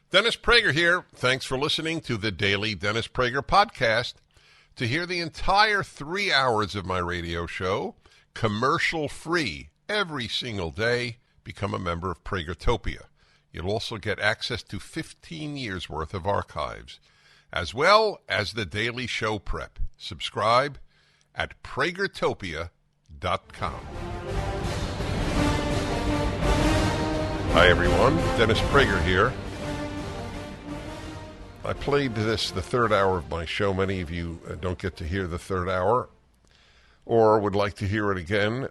Dennis Prager here. Thanks for listening to the Daily Dennis Prager Podcast. To hear the entire 3 hours of my radio show, commercial-free, every single day, become a member of Pragertopia. You'll also get access to 15 years' worth of archives, as well as the daily show prep. Subscribe at Pragertopia.com. Hi, everyone. Dennis Prager here. I played this the third hour of my show. Many of you don't get to hear the third hour or would like to hear it again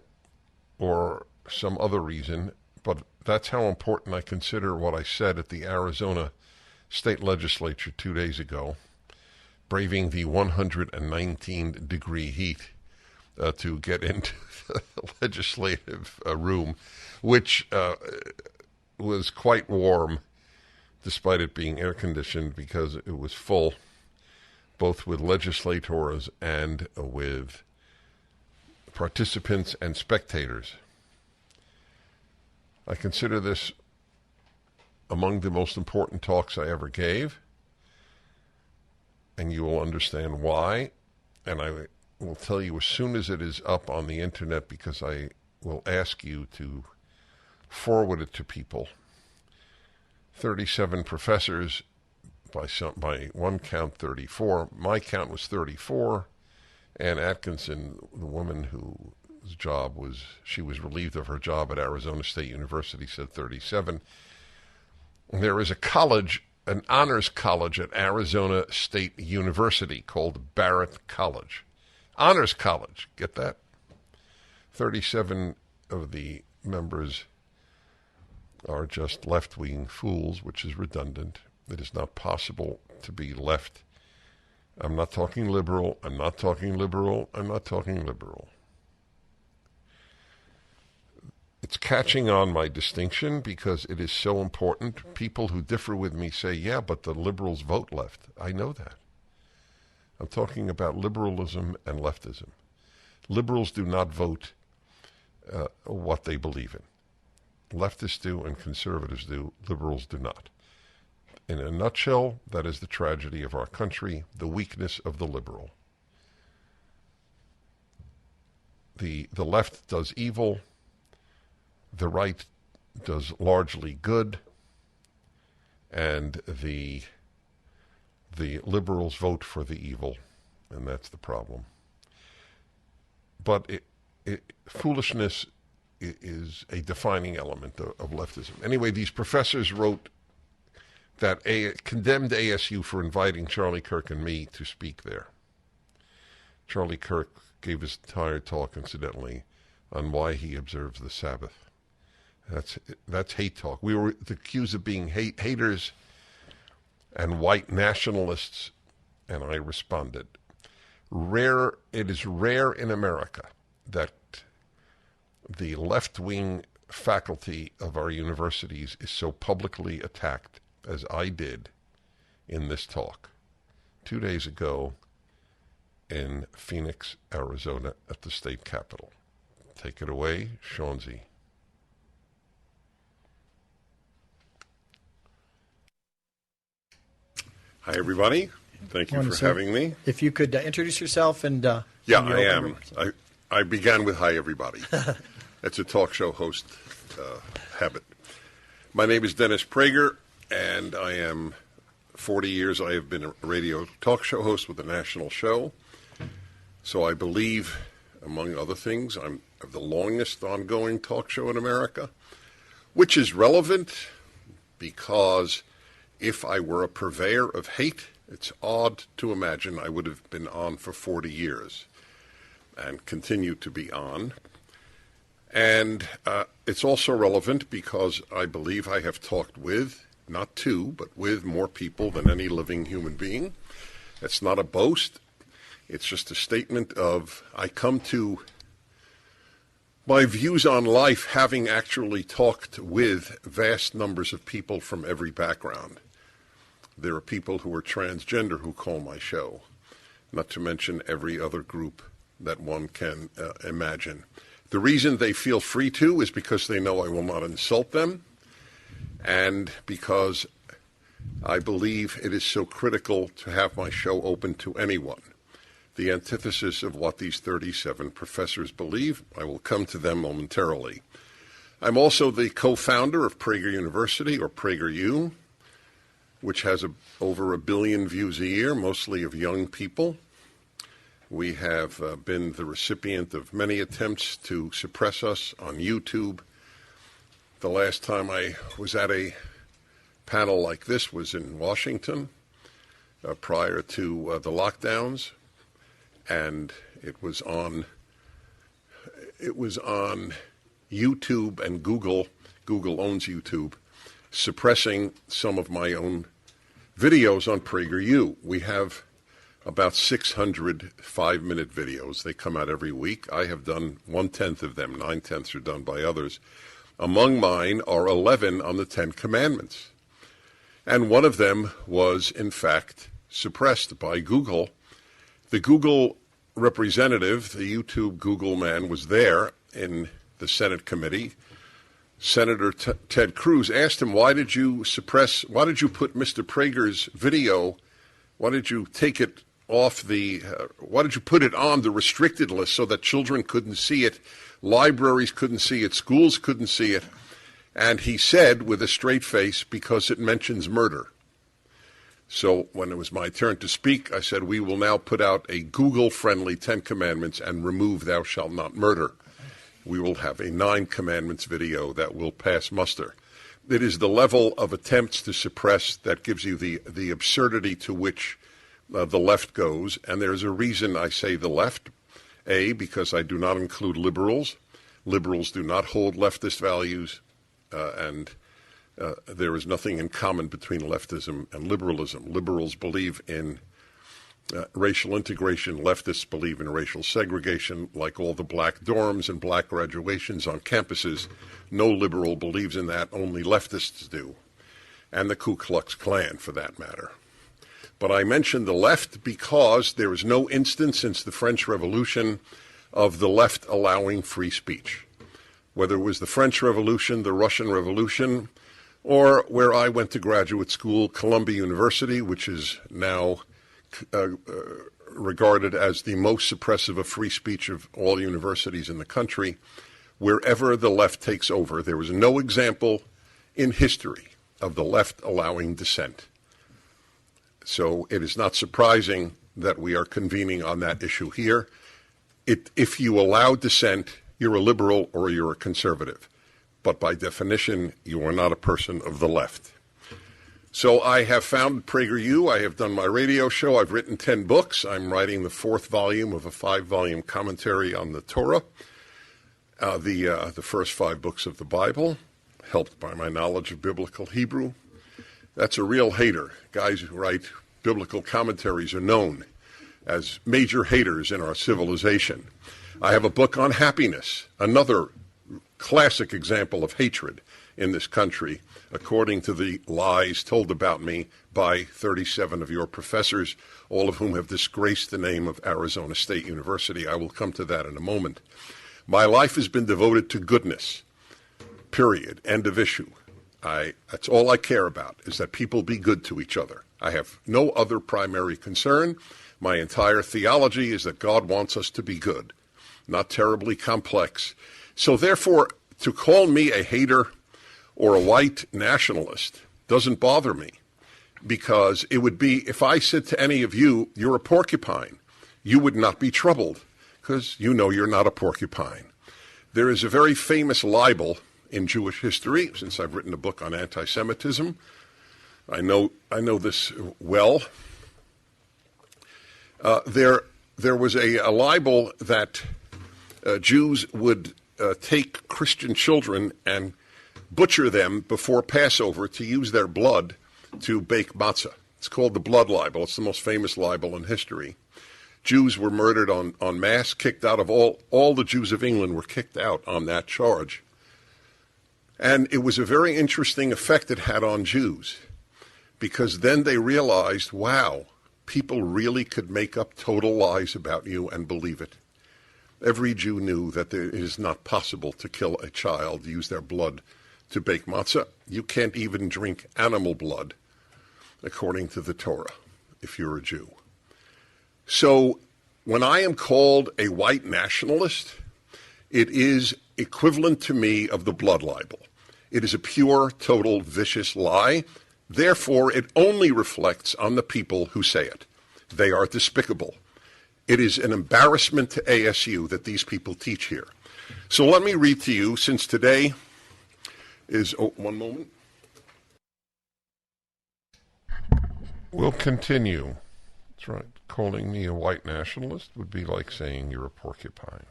or some other reason, but that's how important I consider what I said at the Arizona State Legislature 2 days ago, braving the 119-degree heat to get into the legislative room, which was quite warm, despite it being air-conditioned, because it was full, both with legislators and with participants and spectators. I consider this among the most important talks I ever gave, and you will understand why, and I will tell you as soon as it is up on the internet, because I will ask you to forward it to people. 37 professors, by one count 34. My count was 34. Ann Atkinson, the woman whose job was, she was relieved of her job at Arizona State University, said 37. There is a college, an honors college at Arizona State University called Barrett College. Honors college, get that? 37 of the members are just left-wing fools, which is redundant. It is not possible to be left. I'm not talking liberal. I'm not talking liberal. I'm not talking liberal. It's catching on, my distinction, because it is so important. People who differ with me say, yeah, but the liberals vote left. I know that. I'm talking about liberalism and leftism. Liberals do not vote what they believe in. Leftists do and conservatives do. Liberals do not. In a nutshell, that is the tragedy of our country, the weakness of the liberal. The left does evil. The right does largely good. And the liberals vote for the evil. And that's the problem. But foolishness is a defining element of leftism. Anyway, these professors wrote that condemned ASU for inviting Charlie Kirk and me to speak there. Charlie Kirk gave his entire talk, incidentally, on why he observes the Sabbath. That's hate talk. We were accused of being haters and white nationalists, and I responded. It is rare in America that the left-wing faculty of our universities is so publicly attacked as I did in this talk 2 days ago in Phoenix, Arizona, at the state capitol. Take it away, Shawnzy. Hi, everybody. Thank you for having me. If you could introduce yourself and... yeah, I am. I began with hi, everybody. That's a talk show host habit. My name is Dennis Prager, and I am 40 years. I have been a radio talk show host with a national show. So I believe, among other things, I'm the longest ongoing talk show in America, which is relevant because if I were a purveyor of hate, it's odd to imagine I would have been on for 40 years and continue to be on. And it's also relevant because I believe I have talked with, not to, but with more people than any living human being. It's not a boast. It's just a statement of I come to my views on life having actually talked with vast numbers of people from every background. There are people who are transgender who call my show, not to mention every other group that one can imagine. The reason they feel free to is because they know I will not insult them, and because I believe it is so critical to have my show open to anyone. The antithesis of what these 37 professors believe. I will come to them momentarily. I'm also the co-founder of Prager University, or PragerU, which has over 1 billion views a year, mostly of young people. We have been the recipient of many attempts to suppress us on YouTube. The last time I was at a panel like this was in Washington prior to the lockdowns, and it was on YouTube and Google. Google owns YouTube, suppressing some of my own videos on PragerU. We have about 600 5-minute videos. They come out every week. I have done 1/10 of them. 9/10 are done by others. Among mine are 11 on the 10 Commandments. And one of them was, in fact, suppressed by Google. The Google representative, the YouTube Google man, was there in the Senate committee. Senator Ted Cruz asked him, why did you put Mr. Prager's video, why did you take it off why did you put it on the restricted list so that children couldn't see it, libraries couldn't see it, schools couldn't see it? And he said with a straight face, because it mentions murder. So when it was my turn to speak, I said, we will now put out a Google-friendly 10 Commandments and remove thou shalt not murder. We will have a 9 Commandments video that will pass muster. It is the level of attempts to suppress that gives you the absurdity to which the left goes. And there's a reason I say the left. A, because I do not include liberals. Liberals do not hold leftist values, and there is nothing in common between leftism and liberalism. Liberals believe in racial integration. Leftists believe in racial segregation, like all the black dorms and black graduations on campuses. No liberal believes in that. Only leftists do, and the Ku Klux Klan, for that matter. But I mentioned the left because there is no instance since the French Revolution of the left allowing free speech. Whether it was the French Revolution, the Russian Revolution, or where I went to graduate school, Columbia University, which is now regarded as the most suppressive of free speech of all universities in the country, wherever the left takes over, there was no example in history of the left allowing dissent. So it is not surprising that we are convening on that issue here. If you allow dissent, you're a liberal or you're a conservative. But by definition, you are not a person of the left. So I have founded PragerU. I have done my radio show. I've written 10 books. I'm writing the 4th volume of a 5-volume commentary on the Torah, the first 5 books of the Bible, helped by my knowledge of biblical Hebrew. That's a real hater. Guys who write biblical commentaries are known as major haters in our civilization. I have a book on happiness, another classic example of hatred in this country, according to the lies told about me by 37 of your professors, all of whom have disgraced the name of Arizona State University. I will come to that in a moment. My life has been devoted to goodness, period, end of issue. That's all I care about, is that people be good to each other. I have no other primary concern. My entire theology is that God wants us to be good, not terribly complex. So therefore, to call me a hater or a white nationalist doesn't bother me, because it would be, if I said to any of you, you're a porcupine, you would not be troubled, because you know you're not a porcupine. There is a very famous libel in Jewish history, since I've written a book on anti-Semitism. I know this well. There was a libel that Jews would take Christian children and butcher them before Passover to use their blood to bake matzah. It's called the blood libel. It's the most famous libel in history. Jews were murdered en masse, kicked out of all the Jews of England were kicked out on that charge. And it was a very interesting effect it had on Jews, because then they realized, wow, people really could make up total lies about you and believe it. Every Jew knew that it is not possible to kill a child, use their blood to bake matzah. You can't even drink animal blood. according to the Torah, if you're a Jew. So when I am called a white nationalist, it is equivalent to me of the blood libel. It is a pure, total, vicious lie. Therefore, it only reflects on the people who say it. They are despicable. It is an embarrassment to ASU that these people teach here. So let me read to you, since today is, one moment. We'll continue. That's right. Calling me a white nationalist would be like saying you're a porcupine.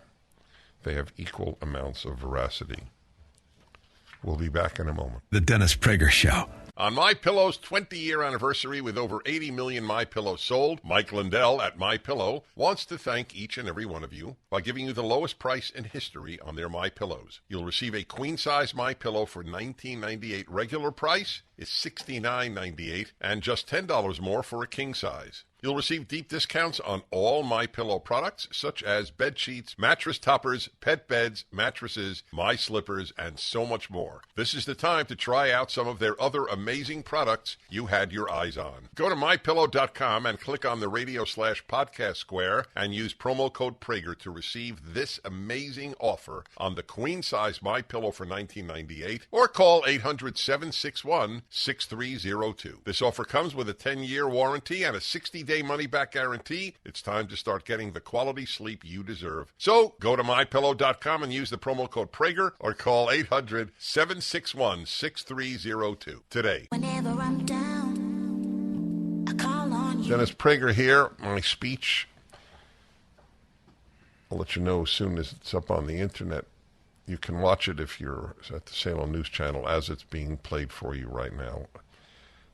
They have equal amounts of veracity. We'll be back in a moment. The Dennis Prager Show. On MyPillow's 20-year anniversary with over 80 million MyPillows sold, Mike Lindell at MyPillow wants to thank each and every one of you by giving you the lowest price in history on their MyPillows. You'll receive a queen-size MyPillow for $19.98. Regular price is $69.98 and just $10 more for a king size. You'll receive deep discounts on all MyPillow products, such as bed sheets, mattress toppers, pet beds, mattresses, My Slippers, and so much more. This is the time to try out some of their other amazing products you had your eyes on. Go to MyPillow.com and click on the radio/podcast square and use promo code Prager to receive this amazing offer on the queen-size MyPillow for $19.98 or call 800-761-6302. This offer comes with a 10-year warranty and a 60-day money-back guarantee. It's time to start getting the quality sleep you deserve. So go to MyPillow.com and use the promo code Prager or call 800-761-6302 today. Whenever I'm down, I call on you. Dennis Prager here. My speech, I'll let you know as soon as it's up on the internet. You can watch it if you're at the Salem News Channel as it's being played for you right now.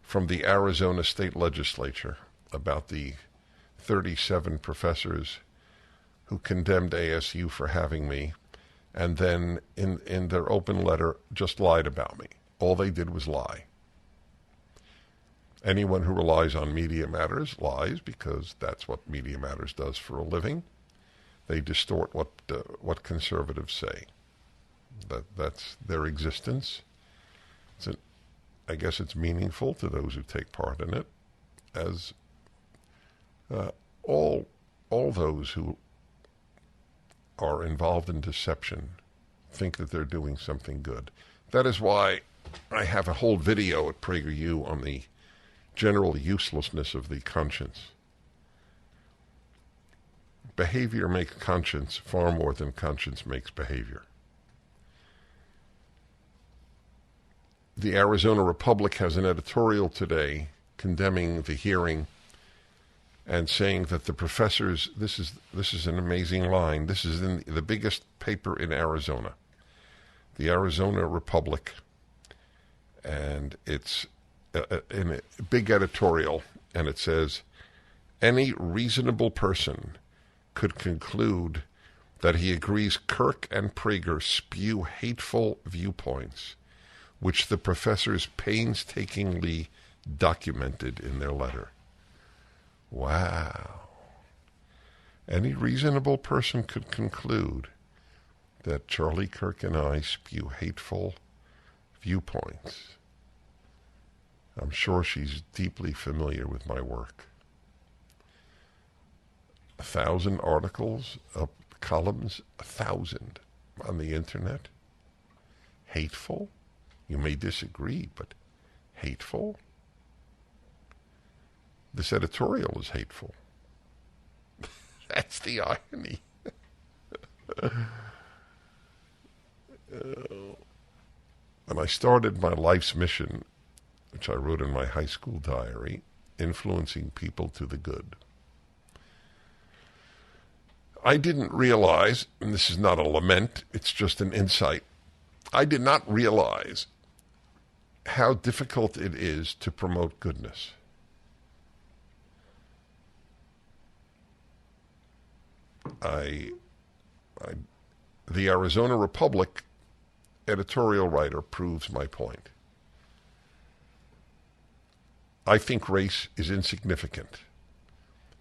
From the Arizona State Legislature, about the 37 professors who condemned ASU for having me, and then in their open letter just lied about me. All they did was lie. Anyone who relies on Media Matters lies, because that's what Media Matters does for a living. They distort what conservatives say. That's their existence. I guess it's meaningful to those who take part in it, as all those who are involved in deception think that they're doing something good. That is why I have a whole video at PragerU on the general uselessness of the conscience. Behavior makes conscience far more than conscience makes behavior. The Arizona Republic has an editorial today condemning the hearing and saying that the professors, this is an amazing line, this is in the biggest paper in Arizona, the Arizona Republic, and it's in a big editorial, and it says, any reasonable person could conclude that he agrees Kirk and Prager spew hateful viewpoints, which the professors painstakingly documented in their letter. Wow. Any reasonable person could conclude that Charlie Kirk and I spew hateful viewpoints. I'm sure she's deeply familiar with my work. 1,000 articles, columns, 1,000 on the internet. Hateful? You may disagree, but hateful? This editorial is hateful. That's the irony. When I started my life's mission, which I wrote in my high school diary, influencing people to the good, I didn't realize, and this is not a lament, it's just an insight, I did not realize how difficult it is to promote goodness. The Arizona Republic editorial writer proves my point. I think race is insignificant.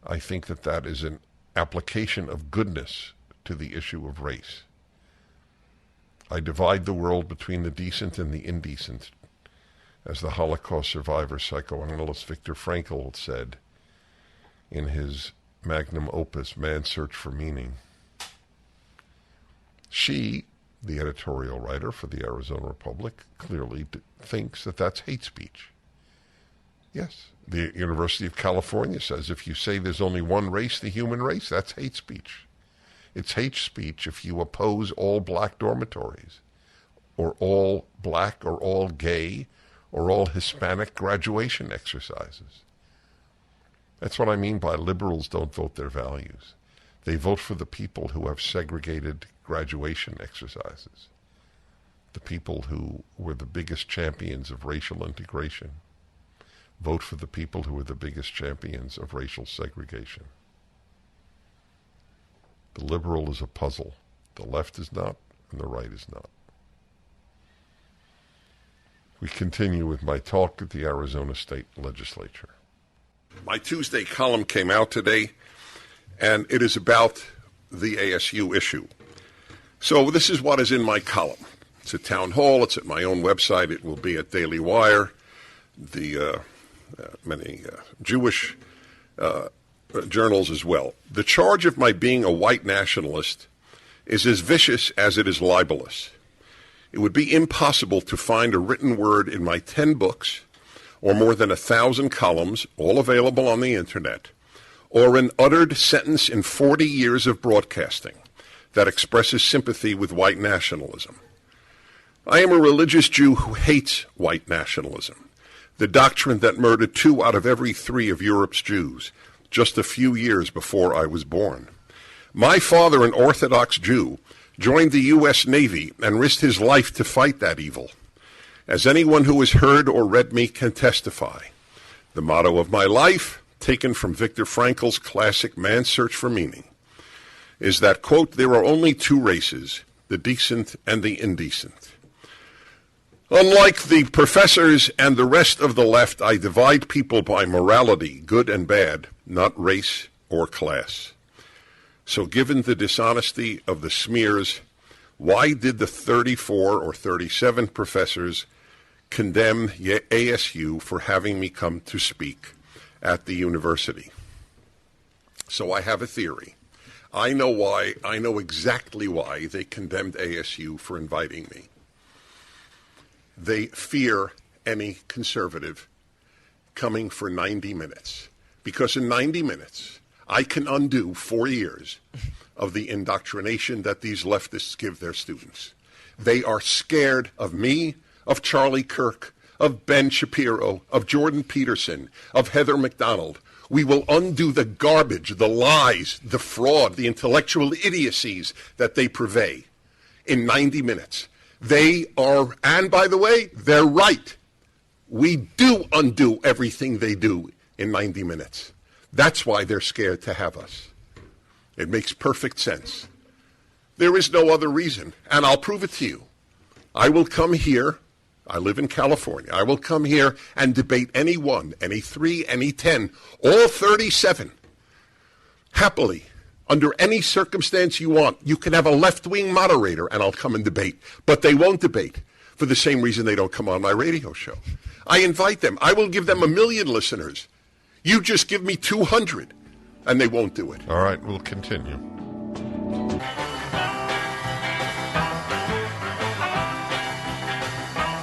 I think that is an application of goodness to the issue of race. I divide the world between the decent and the indecent as the Holocaust survivor psychoanalyst Viktor Frankl said in his magnum opus, Man's Search for Meaning. She, the editorial writer for the Arizona Republic, clearly thinks that that's hate speech. Yes, the University of California says if you say there's only one race, the human race, that's hate speech. It's hate speech if you oppose all black dormitories, or all black or all gay or all Hispanic graduation exercises. That's what I mean by liberals don't vote their values. They vote for the people who have segregated graduation exercises, the people who were the biggest champions of racial integration. Vote for the people who are the biggest champions of racial segregation. The liberal is a puzzle. The left is not, and the right is not. We continue with my talk at the Arizona State Legislature. My Tuesday column came out today, and it is about the ASU issue. So this is what is in my column. It's at Town Hall. It's at my own website. It will be at Daily Wire, the many Jewish journals as well. The charge of my being a white nationalist is as vicious as it is libelous. It would be impossible to find a written word in my 10 books, or more than 1,000 columns, all available on the internet, or an uttered sentence in 40 years of broadcasting that expresses sympathy with white nationalism. I am a religious Jew who hates white nationalism, the doctrine that murdered 2 out of every 3 of Europe's Jews just a few years before I was born. My father, an Orthodox Jew, joined the U.S. Navy and risked his life to fight that evil. As anyone who has heard or read me can testify, the motto of my life, taken from Viktor Frankl's classic Man's Search for Meaning, is that, quote, there are only 2 races, the decent and the indecent. Unlike the professors and the rest of the left, I divide people by morality, good and bad, not race or class. So given the dishonesty of the smears, why did the 34 or 37 professors condemn ASU for having me come to speak at the university? So I have a theory. I know why. I know exactly why they condemned ASU for inviting me. They fear any conservative coming for 90 minutes. Because in 90 minutes, I can undo 4 years of the indoctrination that these leftists give their students. They are scared of me, of Charlie Kirk, of Ben Shapiro, of Jordan Peterson, of Heather McDonald. We will undo the garbage, the lies, the fraud, the intellectual idiocies that they purvey in 90 minutes. They are, and by the way, they're right. We do undo everything they do in 90 minutes. That's why they're scared to have us. It makes perfect sense. There is no other reason, and I'll prove it to you. I will come here. I live in California. I will come here and debate any 1, any 3, any 10, all 37. Happily, under any circumstance you want. You can have a left-wing moderator, and I'll come and debate. But they won't debate for the same reason they don't come on my radio show. I invite them. I will give them 1 million listeners. You just give me 200, and they won't do it. All right, we'll continue.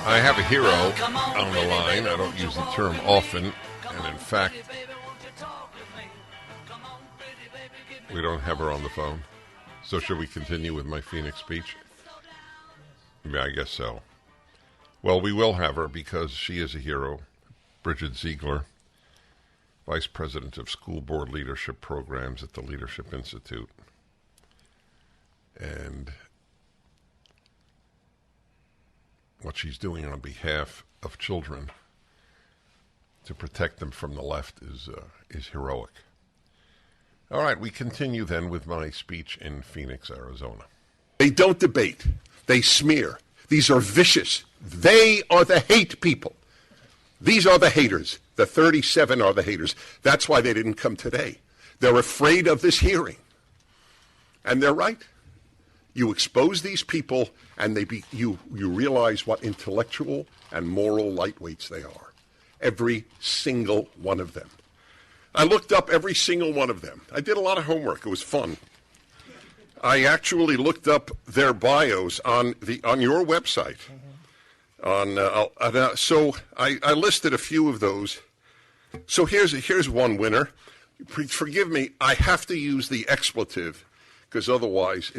I have a hero on the line. I don't use the term often, and in fact, we don't have her on the phone. So should we continue with my Phoenix speech? Yeah, I guess so. Well, we will have her because she is a hero. Bridget Ziegler, Vice President of School Board Leadership Programs at the Leadership Institute. And what she's doing on behalf of children to protect them from the left is heroic. All right, we continue then with my speech in Phoenix, Arizona. They don't debate. They smear. These are vicious. They are the hate people. These are the haters. The 37 are the haters. That's why they didn't come today. They're afraid of this hearing. And they're right. You expose these people, and you realize what intellectual and moral lightweights they are. Every single one of them. I looked up every single one of them. I did a lot of homework. It was fun. I actually looked up their bios on your website. So I listed a few of those. So here's one winner. Forgive me, I have to use the expletive because otherwise,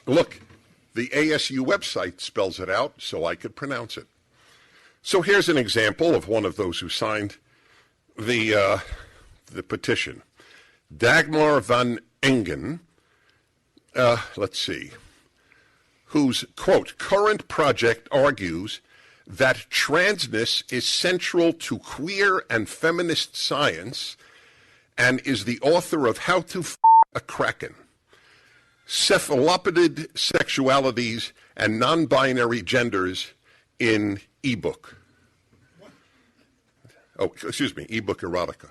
look, the ASU website spells it out so I could pronounce it. So here's an example of one of those who signed the petition. Dagmar van Engen, let's see, whose, quote, current project argues that transness is central to queer and feminist science and is the author of How to F a Kraken, Cephalopodid Sexualities and Non-Binary Genders in ebook. Oh, excuse me, ebook erotica.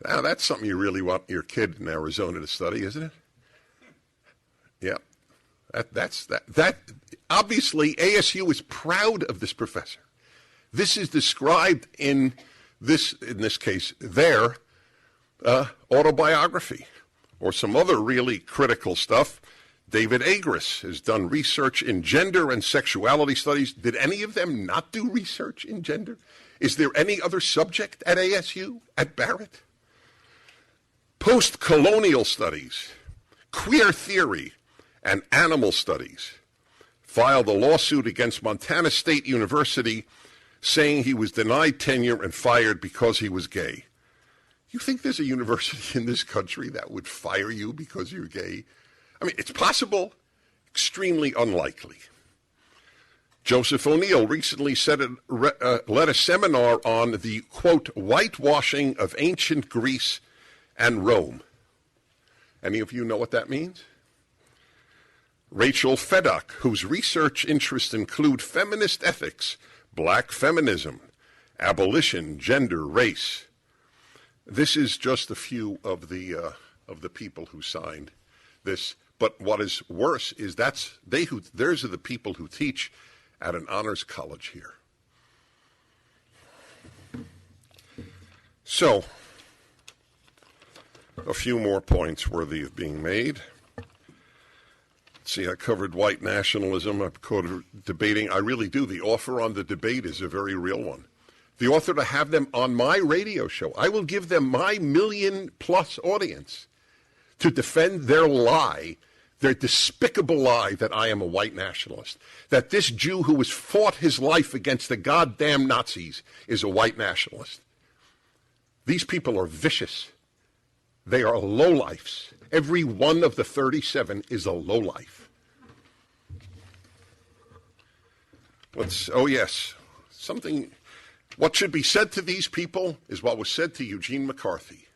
Now, that's something you really want your kid in Arizona to study, isn't it? Yeah. That obviously ASU is proud of this professor. This is described in this case, their autobiography, or some other really critical stuff. David Agris has done research in gender and sexuality studies. Did any of them not do research in gender? Is there any other subject at ASU, at Barrett? Post-colonial studies, queer theory, and animal studies filed a lawsuit against Montana State University saying he was denied tenure and fired because he was gay. You think there's a university in this country that would fire you because you're gay? I mean, it's possible, extremely unlikely. Joseph O'Neill recently led a seminar on the, quote, whitewashing of ancient Greece and Rome. Any of you know what that means? Rachel Fedock, whose research interests include feminist ethics, black feminism, abolition, gender, race. This is just a few of the people who signed this. But what is worse is those are the people who teach at an honors college here. So, a few more points worthy of being made. See, I covered white nationalism. I've covered debating. I really do. The offer on the debate is a very real one. The offer to have them on my radio show. I will give them my 1 million-plus audience to defend their lie, their despicable lie that I am a white nationalist, that this Jew who has fought his life against the goddamn Nazis is a white nationalist. These people are vicious. They are lowlifes. Every one of the 37 is a lowlife. What should be said to these people is what was said to Eugene McCarthy,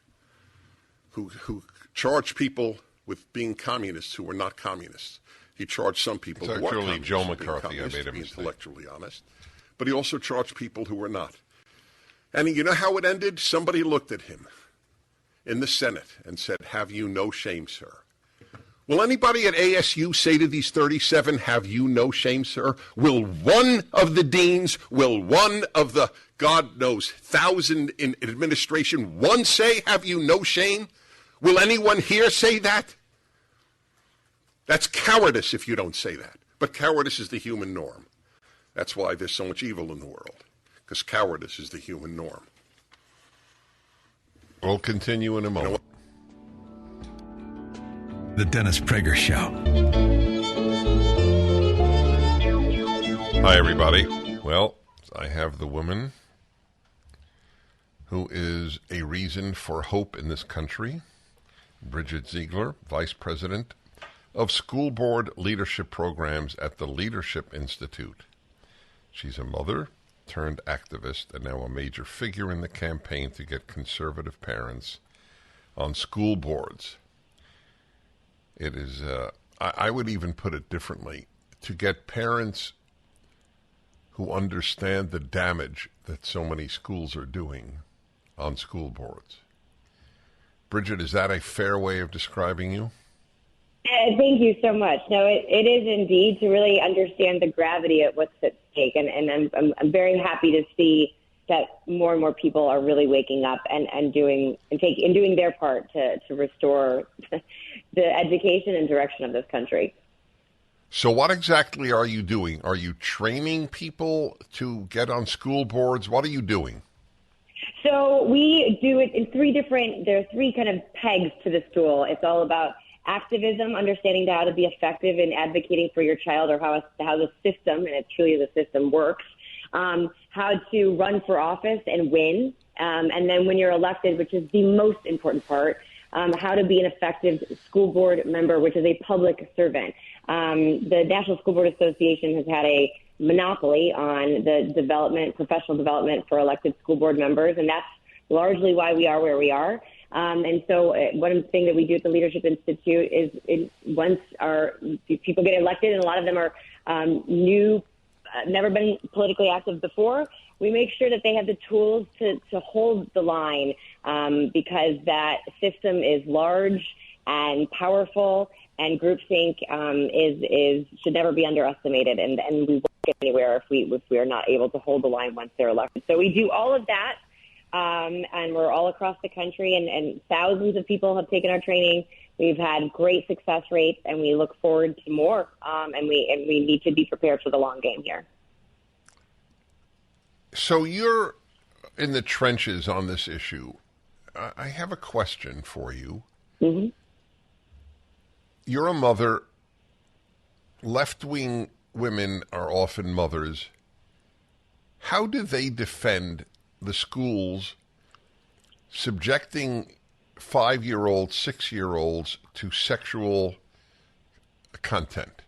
who charged people with being communists who were not communists. He charged some people who were communists. Joe McCarthy. I made a mistake. Intellectually honest. But he also charged people who were not. And you know how it ended? Somebody looked at him in the Senate and said, "Have you no shame, sir?" Will anybody at ASU say to these 37, "Have you no shame, sir"? Will one of the deans, will one of the, God knows, 1,000 in administration, one say, "Have you no shame"? Will anyone here say that? That's cowardice if you don't say that. But cowardice is the human norm. That's why there's so much evil in the world, because cowardice is the human norm. We'll continue in a moment. The Dennis Prager Show. Hi, everybody. Well, I have the woman who is a reason for hope in this country, Bridget Ziegler, Vice President of School Board Leadership Programs at the Leadership Institute. She's a mother turned activist and now a major figure in the campaign to get conservative parents on school boards. It is, I would even put it differently, to get parents who understand the damage that so many schools are doing on school boards. Bridget, is that a fair way of describing you? Thank you so much. No, it is indeed to really understand the gravity of what's at stake, and I'm very happy to see that more and more people are really waking up and doing their part to restore the education and direction of this country. So what exactly are you doing? Are you training people to get on school boards? What are you doing? So we do it in there are three kind of pegs to the stool. It's all about activism, understanding how to be effective in advocating for your child, or how the system, and it truly is a system, works. How to run for office and win. And then when you're elected, which is the most important part, how to be an effective school board member, which is a public servant. The National School Board Association has had a monopoly on the professional development for elected school board members, and that's largely why we are where we are. And so one thing that we do at the Leadership Institute is once people get elected, and a lot of them are new, never been politically active before, we make sure that they have the tools to hold the line, because that system is large and powerful, and groupthink should never be underestimated, and we won't get anywhere if we are not able to hold the line once they're elected. So we do all of that. And we're all across the country, and thousands of people have taken our training. We've had great success rates, and we look forward to more. And we need to be prepared for the long game here. So you're in the trenches on this issue. I have a question for you. Mm-hmm. You're a mother. Left-wing women are often mothers. How do they defend the schools subjecting 5-year-olds, 6-year-olds to sexual content?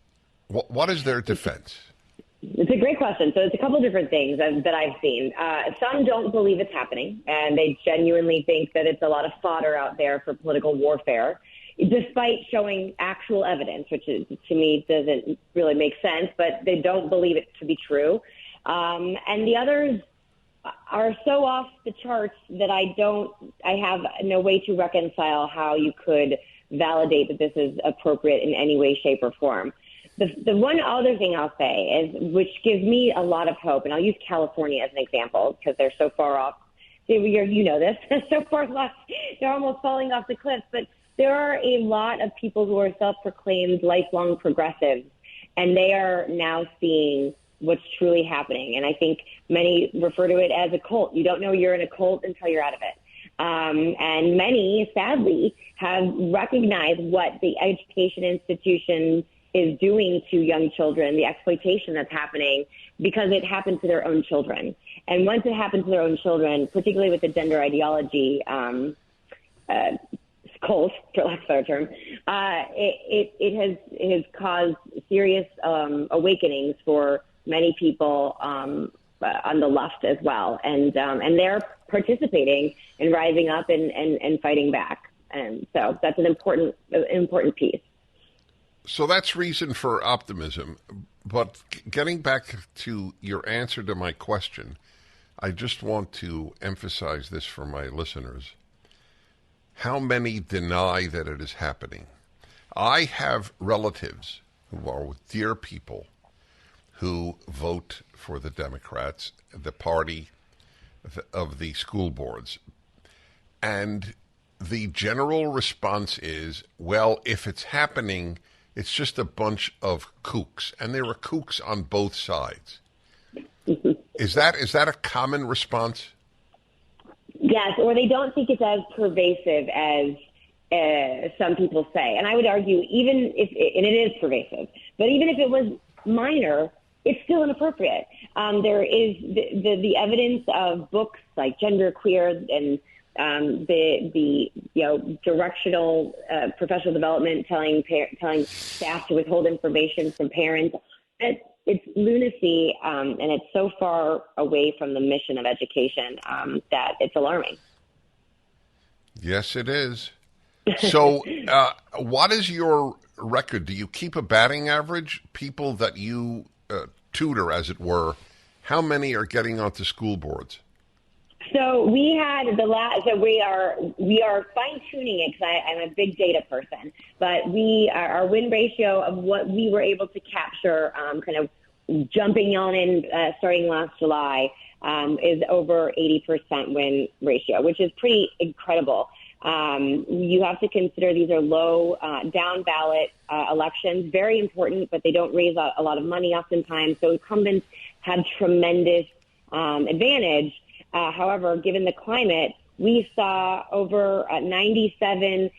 What is their defense? It's a great question. So it's a couple different things that I've seen. Some don't believe it's happening, and they genuinely think that it's a lot of fodder out there for political warfare, despite showing actual evidence, which is, to me, doesn't really make sense, but they don't believe it to be true. And the others are so off the charts that I have no way to reconcile how you could validate that this is appropriate in any way, shape, or form. The one other thing I'll say is, which gives me a lot of hope, and I'll use California as an example because they're so far off. You know this, so far left, they're almost falling off the cliff. But there are a lot of people who are self-proclaimed lifelong progressives, and they are now seeing what's truly happening. And I think many refer to it as a cult. You don't know you're in a cult until you're out of it. And many, sadly, have recognized what the education institution is doing to young children, the exploitation that's happening, because it happened to their own children. And once it happened to their own children, particularly with the gender ideology cult, for lack of a better term, it has caused serious awakenings for many people on the left as well, and they're participating and rising up and fighting back, and so that's an important piece. So that's reason for optimism. But getting back to your answer to my question, I just want to emphasize this for my listeners. How many deny that it is happening? I have relatives who are dear people who vote for the Democrats, the party of the school boards. And the general response is, well, if it's happening, it's just a bunch of kooks. And there are kooks on both sides. Is that a common response? Yes, or they don't think it's as pervasive as some people say. And I would argue, even if, and it is pervasive, but even if it was minor, it's still inappropriate. There is the evidence of books like Genderqueer and the directional professional development telling staff to withhold information from parents. It's lunacy, and it's so far away from the mission of education that it's alarming. Yes, it is. So what is your record? Do you keep a batting average? People that you tutor, as it were, how many are getting onto school boards? So we had the last. So we are fine tuning it because I'm a big data person. But our win ratio of what we were able to capture, kind of jumping on in starting last July, is over 80% win ratio, which is pretty incredible. You have to consider these are low down ballot elections, very important, but they don't raise a lot of money oftentimes. So incumbents have tremendous advantage. However, given the climate, we saw over 97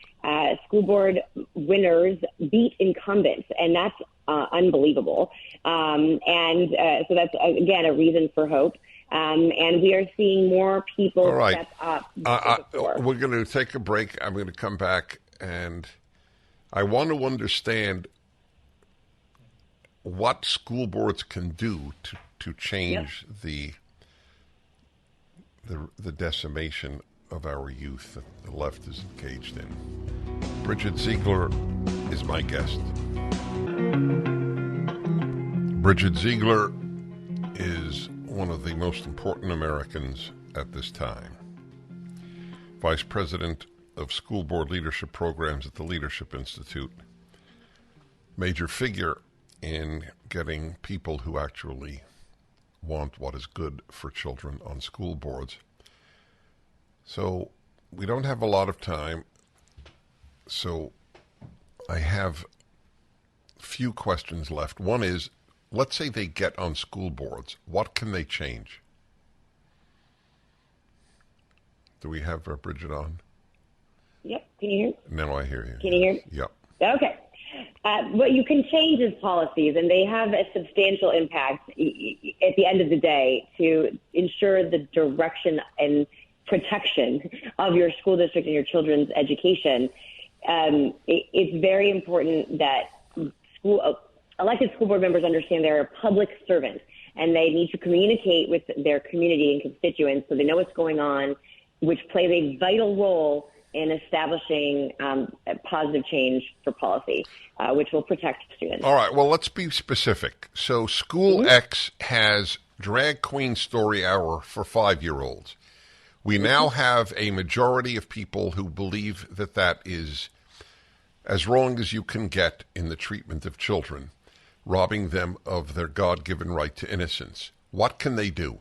school board winners beat incumbents, and that's unbelievable. So that's, again, a reason for hope. And we are seeing more people step up. We're going to take a break. I'm going to come back, and I want to understand what school boards can do to change the decimation of our youth that the left is engaged in. Bridget Ziegler is my guest. Bridget Ziegler is one of the most important Americans at this time. Vice President of School Board Leadership Programs at the Leadership Institute. Major figure in getting people who actually want what is good for children on school boards. So we don't have a lot of time, so I have few questions left. One is, let's say they get on school boards. What can they change? Do we have Bridget on? Yep. Can you hear me? No, I hear you. Can you hear me? Yep. Okay. What you can change is policies, and they have a substantial impact at the end of the day to ensure the direction and protection of your school district and your children's education. It's very important that elected school board members understand they're public servants, and they need to communicate with their community and constituents so they know what's going on, which plays a vital role in establishing a positive change for policy, which will protect students. All right, well, let's be specific. So School X has Drag Queen Story Hour for 5-year-olds. We now have a majority of people who believe that that is as wrong as you can get in the treatment of children, robbing them of their God-given right to innocence. What can they do?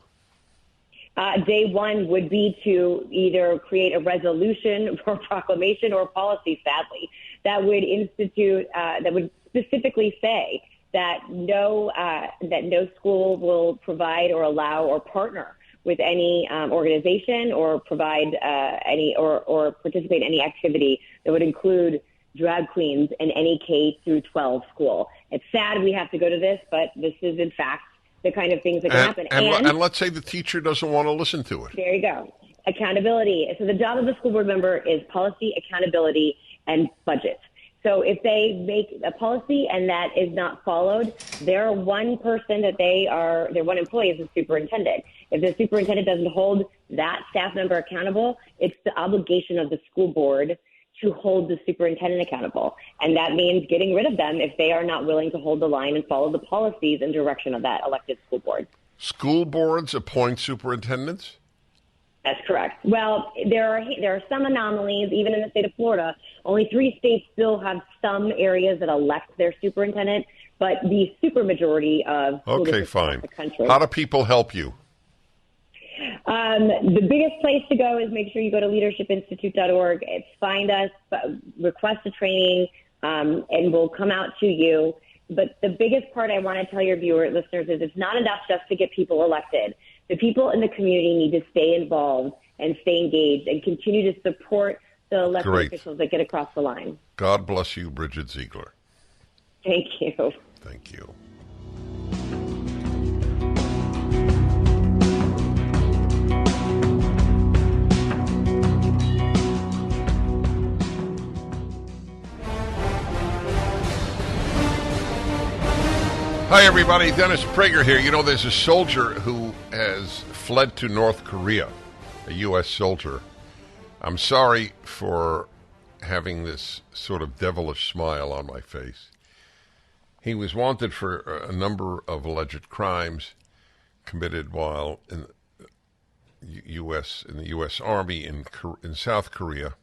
Day one would be to either create a resolution or proclamation or policy, sadly, that would institute, that would specifically say that no school will provide or allow or partner with any organization or provide any or participate in any activity that would include drag queens in any K through 12 school. It's sad we have to go to this, but this is in fact the kind of things that can happen. And let's say the teacher doesn't want to listen to it. There you go. Accountability. So the job of the school board member is policy, accountability, and budget. So if they make a policy and that is not followed, they're one person that their one employee is the superintendent. If the superintendent doesn't hold that staff member accountable, it's the obligation of the school board to hold the superintendent accountable. And that means getting rid of them if they are not willing to hold the line and follow the policies and direction of that elected school board. School boards appoint superintendents? That's correct. Well, there are some anomalies, even in the state of Florida. Only 3 states still have some areas that elect their superintendent, but the supermajority of school districts across the country. How do people help you? The biggest place to go is make sure you go to leadershipinstitute.org. Find us, request a training, and we'll come out to you. But the biggest part I want to tell your listeners is it's not enough just to get people elected. The people in the community need to stay involved and stay engaged and continue to support the elected officials that get across the line. God bless you, Bridget Ziegler. Thank you. Thank you. Hi, everybody. Dennis Prager here. You know, there's a soldier who has fled to North Korea, a U.S. soldier. I'm sorry for having this sort of devilish smile on my face. He was wanted for a number of alleged crimes committed while U.S. in the U.S. Army in South Korea.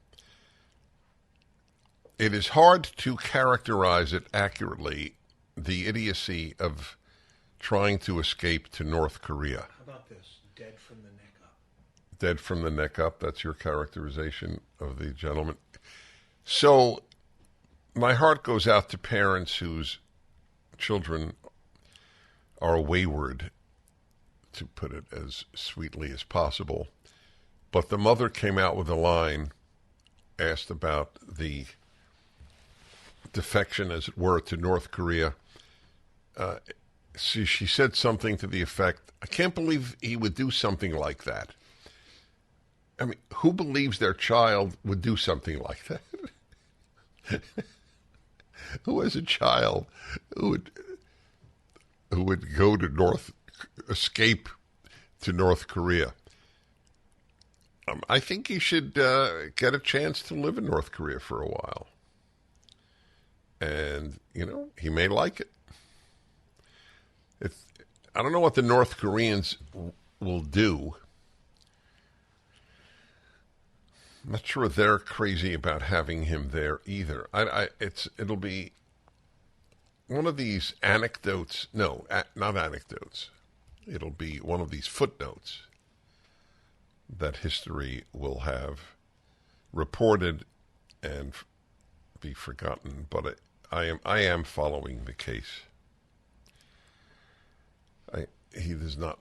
It is hard to characterize it accurately, the idiocy of trying to escape to North Korea. How about this? Dead from the neck up. Dead from the neck up. That's your characterization of the gentleman. So my heart goes out to parents whose children are wayward, to put it as sweetly as possible. But the mother came out with a line, asked about the defection, as it were, to North Korea. She said something to the effect, I can't believe he would do something like that. I mean, who believes their child would do something like that? Who has a child who would go to escape to North Korea? I think he should get a chance to live in North Korea for a while. And, he may like it. I don't know what the North Koreans will do. I'm not sure they're crazy about having him there either. It'll be one of these anecdotes. No, not anecdotes. It'll be one of these footnotes that history will have reported and be forgotten. But I am following the case. He does not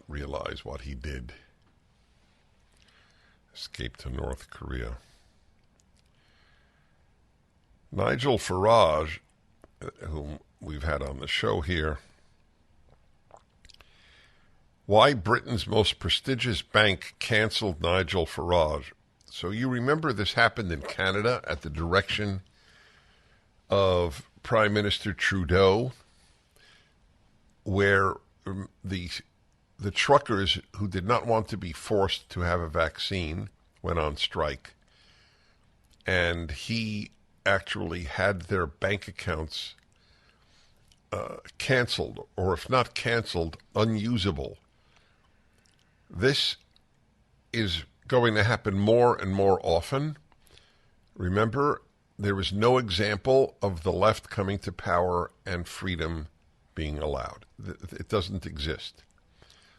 realize what he did. Escape to North Korea. Nigel Farage, whom we've had on the show here. Why Britain's most prestigious bank canceled Nigel Farage. So you remember this happened in Canada at the direction of Prime Minister Trudeau, where the truckers who did not want to be forced to have a vaccine went on strike, and he actually had their bank accounts canceled, or if not canceled, unusable. This is going to happen more and more often. Remember, there is no example of the left coming to power and freedom being allowed. It doesn't exist.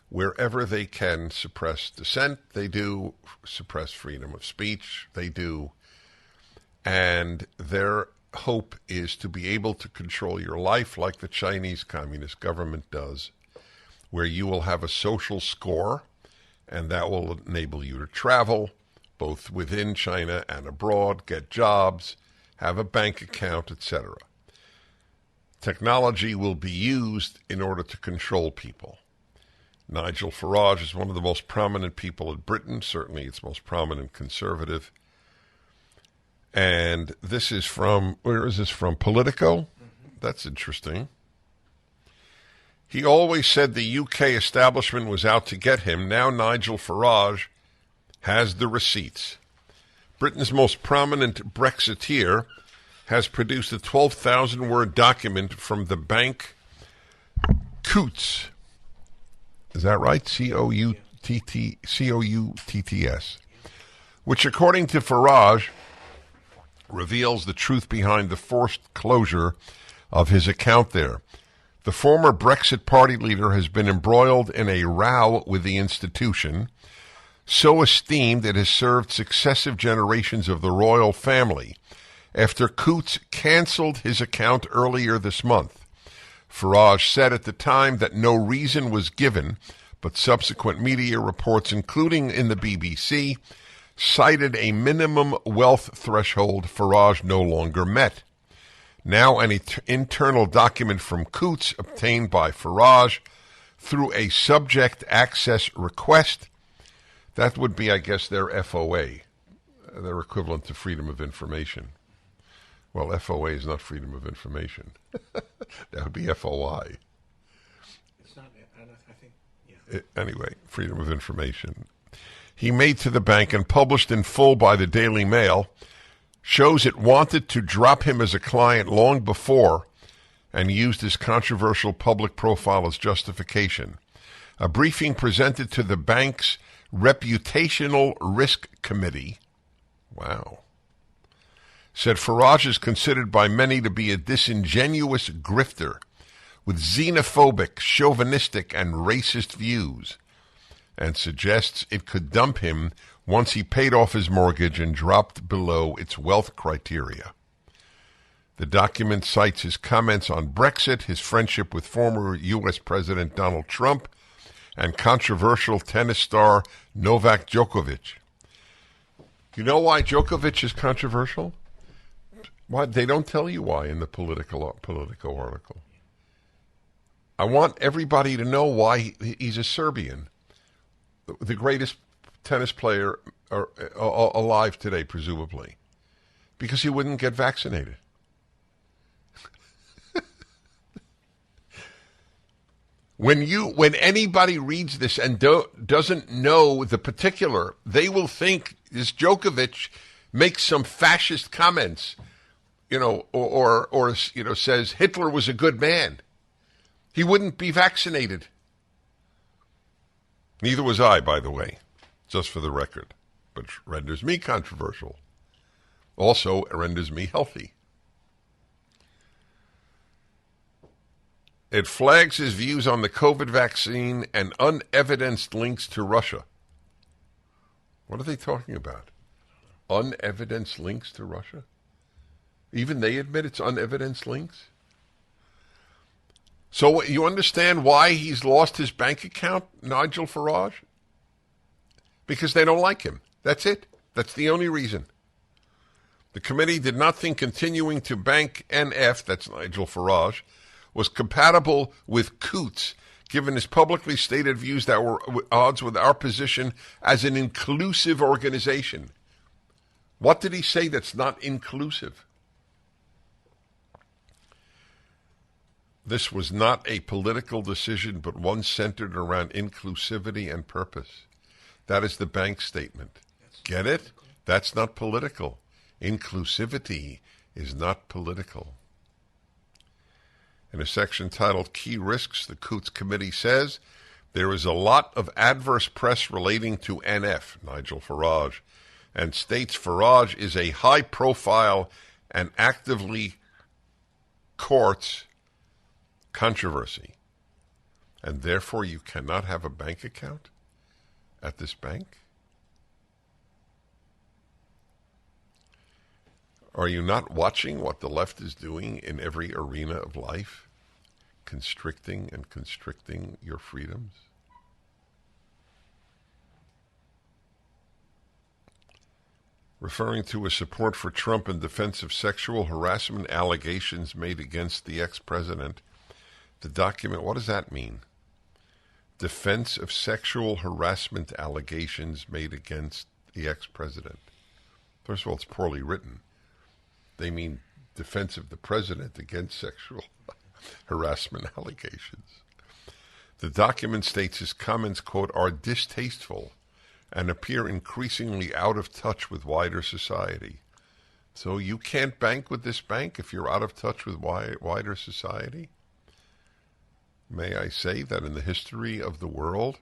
Wherever they can suppress dissent, they do. Suppress freedom of speech, they do. And their hope is to be able to control your life like the Chinese Communist government does, where you will have a social score, and that will enable you to travel, both within China and abroad, get jobs, have a bank account, etc. Technology will be used in order to control people. Nigel Farage is one of the most prominent people in Britain, certainly its most prominent conservative. And this is from, where is this from? Politico? That's interesting. He always said the UK establishment was out to get him. Now Nigel Farage has the receipts. Britain's most prominent Brexiteer has produced a 12,000-word document from the bank Coutts. Is that right? Coutts. Which, according to Farage, reveals the truth behind the forced closure of his account there. The former Brexit Party leader has been embroiled in a row with the institution, so esteemed it has served successive generations of the royal family, after Coutts canceled his account earlier this month. Farage said at the time that no reason was given, but subsequent media reports, including in the BBC, cited a minimum wealth threshold Farage no longer met. Now an internal document from Coutts obtained by Farage through a subject access request, that would be, I guess, their FOA, their equivalent to Freedom of Information. Well, FOA is not Freedom of Information. That would be FOI. It's not, I think, yeah. Anyway, Freedom of Information. He made to the bank and published in full by the Daily Mail shows it wanted to drop him as a client long before and used his controversial public profile as justification. A briefing presented to the bank's Reputational Risk Committee, wow, said Farage is considered by many to be a disingenuous grifter with xenophobic, chauvinistic, and racist views, and suggests it could dump him once he paid off his mortgage and dropped below its wealth criteria. The document cites his comments on Brexit, his friendship with former U.S. President Donald Trump, and controversial tennis star Novak Djokovic. You know why Djokovic is controversial? Why? They don't tell you why in the Politico article. I want everybody to know why he's a Serbian, the greatest tennis player alive today, presumably, because he wouldn't get vaccinated. When anybody reads this and doesn't know the particular, they will think this Djokovic makes some fascist comments, or says Hitler was a good man. He wouldn't be vaccinated. Neither was I, by the way, just for the record. But renders me controversial. Also, it renders me healthy. It flags his views on the COVID vaccine and unevidenced links to Russia. What are they talking about? Unevidenced links to Russia? Even they admit it's unevidenced links? So you understand why he's lost his bank account, Nigel Farage? Because they don't like him. That's it. That's the only reason. The committee did not think continuing to bank NF, that's Nigel Farage, was compatible with Coots, given his publicly stated views that were at odds with our position as an inclusive organization. What did he say that's not inclusive? This was not a political decision, but one centered around inclusivity and purpose. That is the bank statement. Get it? That's not political. Inclusivity is not political. In a section titled Key Risks, the Coots Committee says there is a lot of adverse press relating to NF, Nigel Farage, and states Farage is a high-profile and actively courts controversy, and therefore you cannot have a bank account at this bank? Are you not watching what the left is doing in every arena of life? Constricting and constricting your freedoms? Referring to his support for Trump in defense of sexual harassment allegations made against the ex-president, the document, what does that mean? Defense of sexual harassment allegations made against the ex-president. First of all, it's poorly written. They mean defense of the president against sexual harassment allegations. The document states his comments, quote, are distasteful and appear increasingly out of touch with wider society. So you can't bank with this bank if you're out of touch with wider society? May I say that in the history of the world,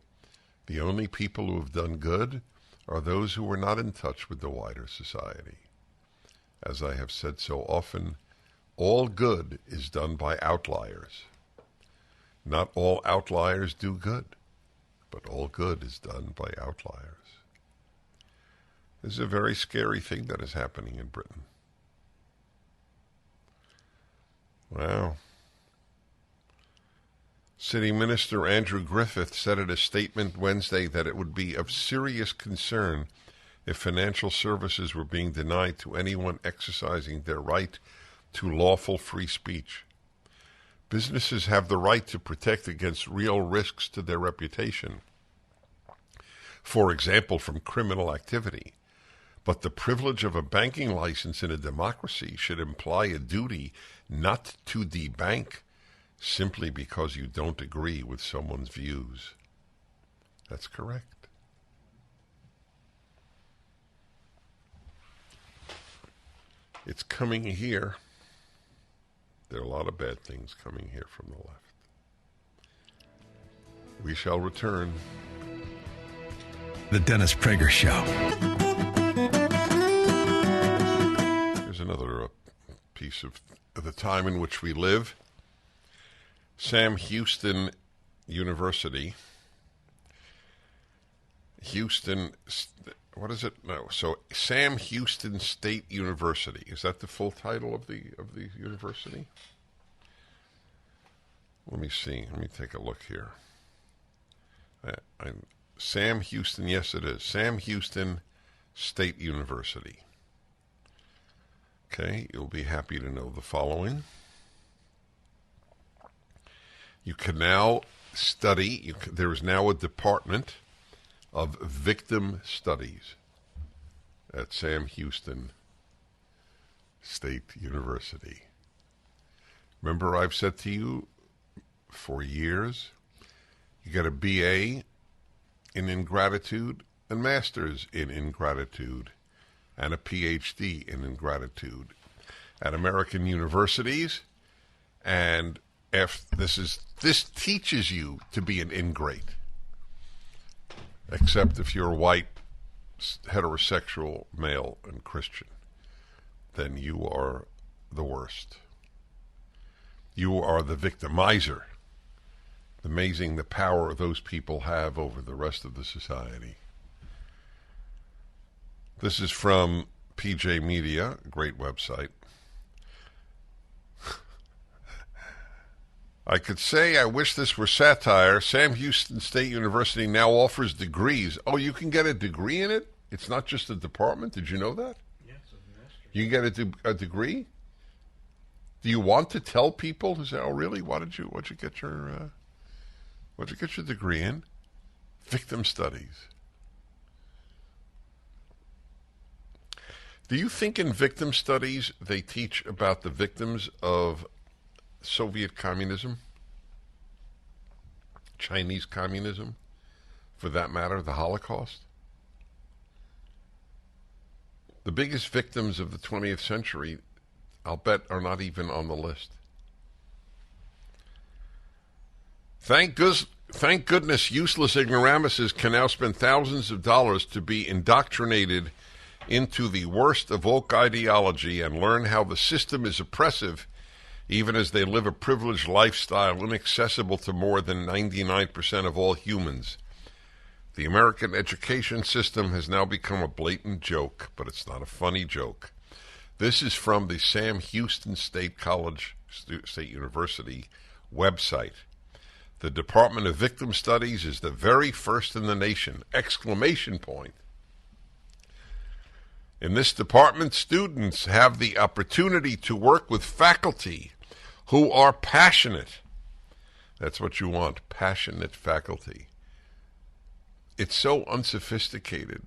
the only people who have done good are those who were not in touch with the wider society. As I have said so often, all good is done by outliers. Not all outliers do good, but all good is done by outliers. This is a very scary thing that is happening in Britain. Wow. City Minister Andrew Griffith said in a statement Wednesday that it would be of serious concern if financial services were being denied to anyone exercising their right to lawful free speech. Businesses have the right to protect against real risks to their reputation, for example, from criminal activity. But the privilege of a banking license in a democracy should imply a duty not to debank simply because you don't agree with someone's views. That's correct. It's coming here. There are a lot of bad things coming here from the left. We shall return. The Dennis Prager Show. Here's another piece of the time in which we live. Sam Houston University. Houston, what is it? No, so Sam Houston State University. Is that the full title of the university? Let me see. Let me take a look here. Sam Houston, yes it is. Sam Houston State University. Okay, you'll be happy to know the following. You can now study, there is now a department of victim studies at Sam Houston State University. Remember, I've said to you for years, you got a BA in ingratitude, a master's in ingratitude, and a PhD in ingratitude at American universities. And this teaches you to be an ingrate, except if you're white, heterosexual, male, and Christian. Then you are the worst. You are the victimizer. Amazing the power those people have over the rest of the society. This is from PJ Media, a great website. I could say I wish this were satire. Sam Houston State University now offers degrees. Oh, you can get a degree in it? It's not just a department. Did you know that? Yes, a master's. You can get a degree? Do you want to tell people to say, "Oh, really? What'd you get your degree in?" Victim studies. Do you think in victim studies they teach about the victims of Soviet communism, Chinese communism, for that matter, the Holocaust? The biggest victims of the 20th century, I'll bet, are not even on the list. Thank goodness useless ignoramuses can now spend thousands of dollars to be indoctrinated into the worst of woke ideology and learn how the system is oppressive, even as they live a privileged lifestyle inaccessible to more than 99% of all humans. The American education system has now become a blatant joke, but it's not a funny joke. This is from the Sam Houston State University website. The Department of Victim Studies is the very first in the nation! Exclamation point. In this department, students have the opportunity to work with faculty who are passionate. That's what you want, passionate faculty. It's so unsophisticated.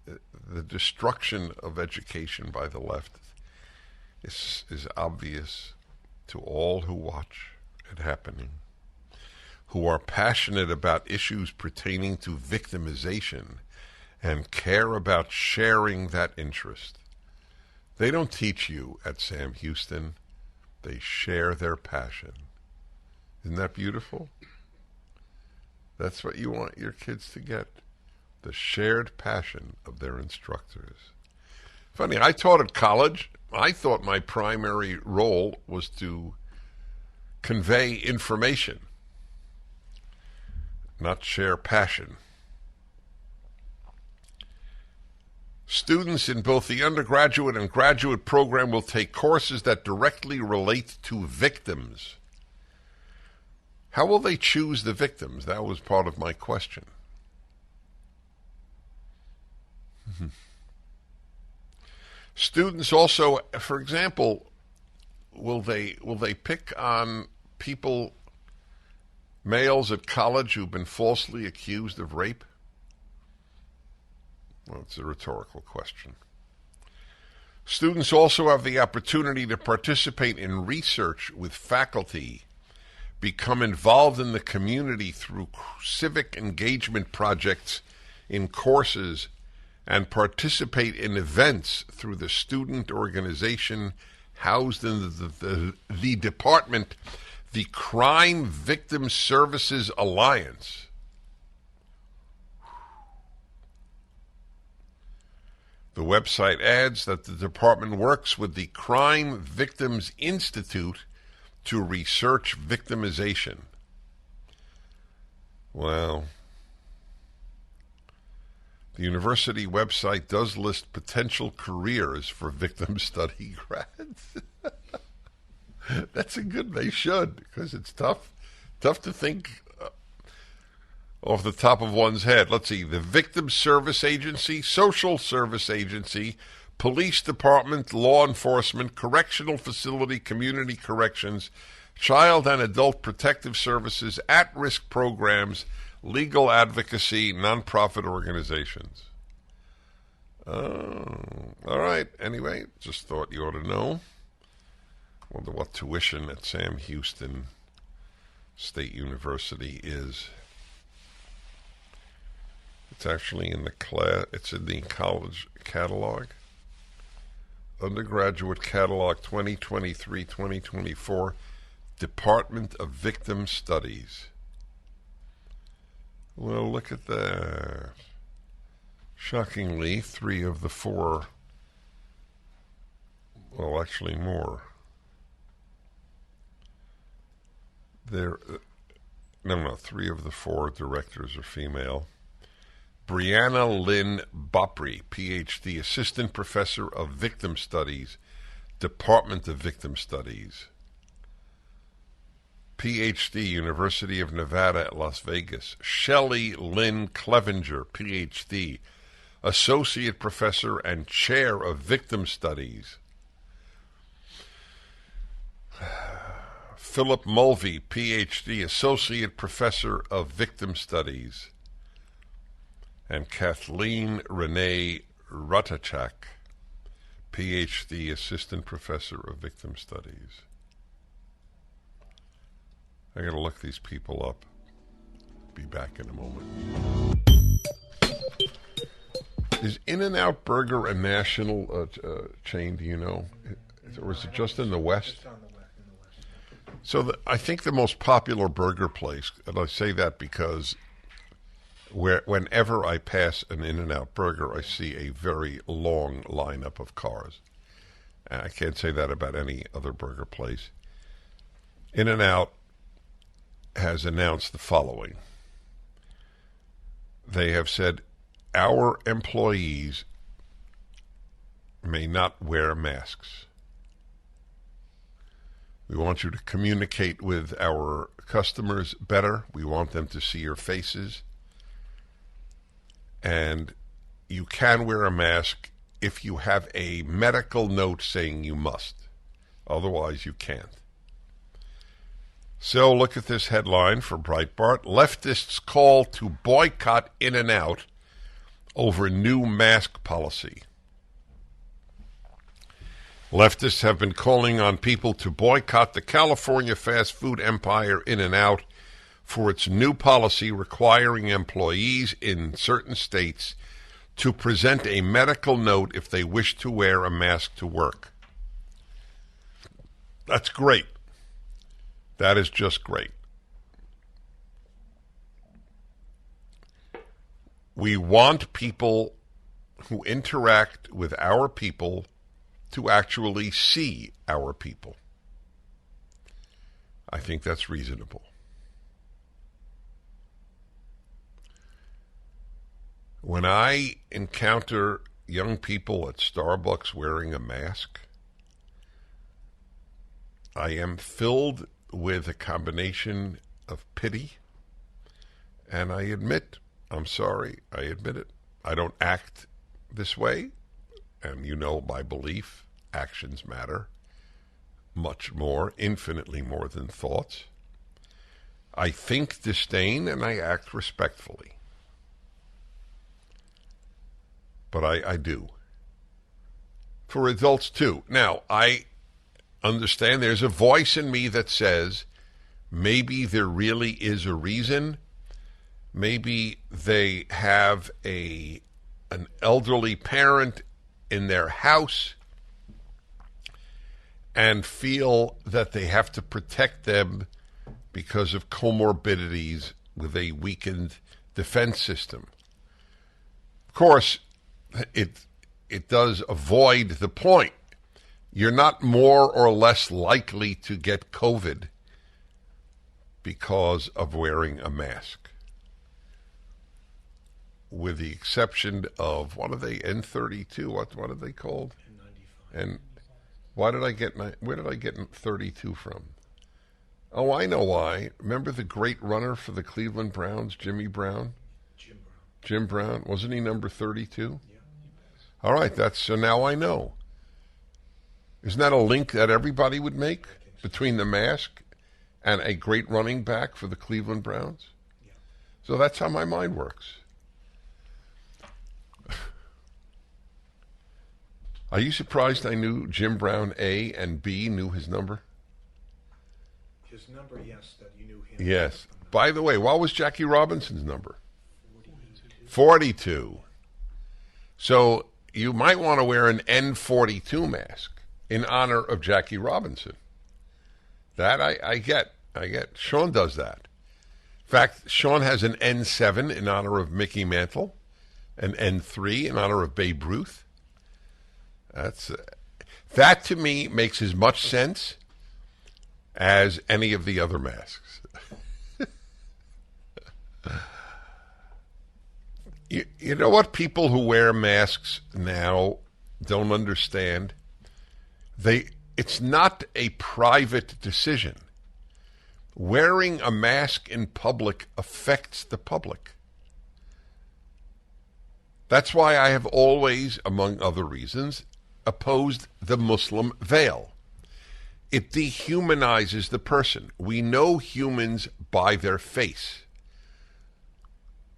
The destruction of education by the left is obvious to all who watch it happening, who are passionate about issues pertaining to victimization and care about sharing that interest. They don't teach you at Sam Houston. They share their passion. Isn't that beautiful? That's what you want your kids to get, the shared passion of their instructors. Funny, I taught at college. I thought my primary role was to convey information, not share passion. Students in both the undergraduate and graduate program will take courses that directly relate to victims. How will they choose the victims? That was part of my question. Students also, for example, will they pick on people, males at college who've been falsely accused of rape? Well, it's a rhetorical question. Students also have the opportunity to participate in research with faculty, become involved in the community through civic engagement projects in courses, and participate in events through the student organization housed in the department The Crime Victim Services Alliance. The website adds that the department works with the Crime Victims Institute to research victimization. Well, the university website does list potential careers for victim study grads. That's a good, they should, because it's tough to think off the top of one's head. Let's see, the Victim Service Agency, Social Service Agency, Police Department, Law Enforcement, Correctional Facility, Community Corrections, Child and Adult Protective Services, At-Risk Programs, Legal Advocacy, Nonprofit Organizations. Oh, all right. Anyway, just thought you ought to know. Wonder what tuition at Sam Houston State University is. It's actually in it's in the college catalog. Undergraduate catalog 2023-2024, Department of Victim Studies. Well, look at that. Shockingly, 3 of the 4, well, actually more. No, 3 of the 4 directors are female. Brianna Lynn Bopri, Ph.D., Assistant Professor of Victim Studies, Department of Victim Studies. Ph.D., University of Nevada at Las Vegas. Shelley Lynn Clevenger, Ph.D., Associate Professor and Chair of Victim Studies. Philip Mulvey, Ph.D., Associate Professor of Victim Studies. And Kathleen Renee Rutachak, Ph.D., Assistant Professor of Victim Studies. I got to look these people up. Be back in a moment. Is In-N-Out Burger a national chain, do you know? Or is it just in the West? Just on the west, in the west. So I think the most popular burger place, and I say that because whenever I pass an In-N-Out Burger, I see a very long lineup of cars. I can't say that about any other burger place. In-N-Out has announced the following. They have said, our employees may not wear masks. We want you to communicate with our customers better. We want them to see your faces. And you can wear a mask if you have a medical note saying you must. Otherwise, you can't. So look at this headline for Breitbart. Leftists call to boycott In-N-Out over new mask policy. Leftists have been calling on people to boycott the California fast food empire In-N-Out for its new policy requiring employees in certain states to present a medical note if they wish to wear a mask to work. That's great. That is just great. We want people who interact with our people to actually see our people. I think that's reasonable. When I encounter young people at Starbucks wearing a mask, I am filled with a combination of pity, and I admit, I'm sorry, I admit it. I don't act this way, and you know my belief, actions matter much more, infinitely more than thoughts. I think disdain and I act respectfully. But I do. For adults too. Now, I understand there's a voice in me that says maybe there really is a reason. Maybe they have an elderly parent in their house and feel that they have to protect them because of comorbidities with a weakened defense system. Of course, it does avoid the point. You're not more or less likely to get COVID because of wearing a mask. With the exception of, what are they, N32? What are they called? N95. And where did I get 32 from? Oh, I know why. Remember the great runner for the Cleveland Browns, Jimmy Brown? Jim Brown. Wasn't he number 32? Yeah. All right, so now I know. Isn't that a link that everybody would make between the mask and a great running back for the Cleveland Browns? Yeah. So that's how my mind works. Are you surprised I knew Jim Brown A and B knew his number? His number, yes, that you knew him. Yes. By the way, what was Jackie Robinson's number? 42. So you might want to wear an N42 mask in honor of Jackie Robinson. That I get. Sean does that. In fact, Sean has an N7 in honor of Mickey Mantle, an N3 in honor of Babe Ruth. That to me makes as much sense as any of the other masks. You know what people who wear masks now don't understand? It's not a private decision. Wearing a mask in public affects the public. That's why I have always, among other reasons, opposed the Muslim veil. It dehumanizes the person. We know humans by their face.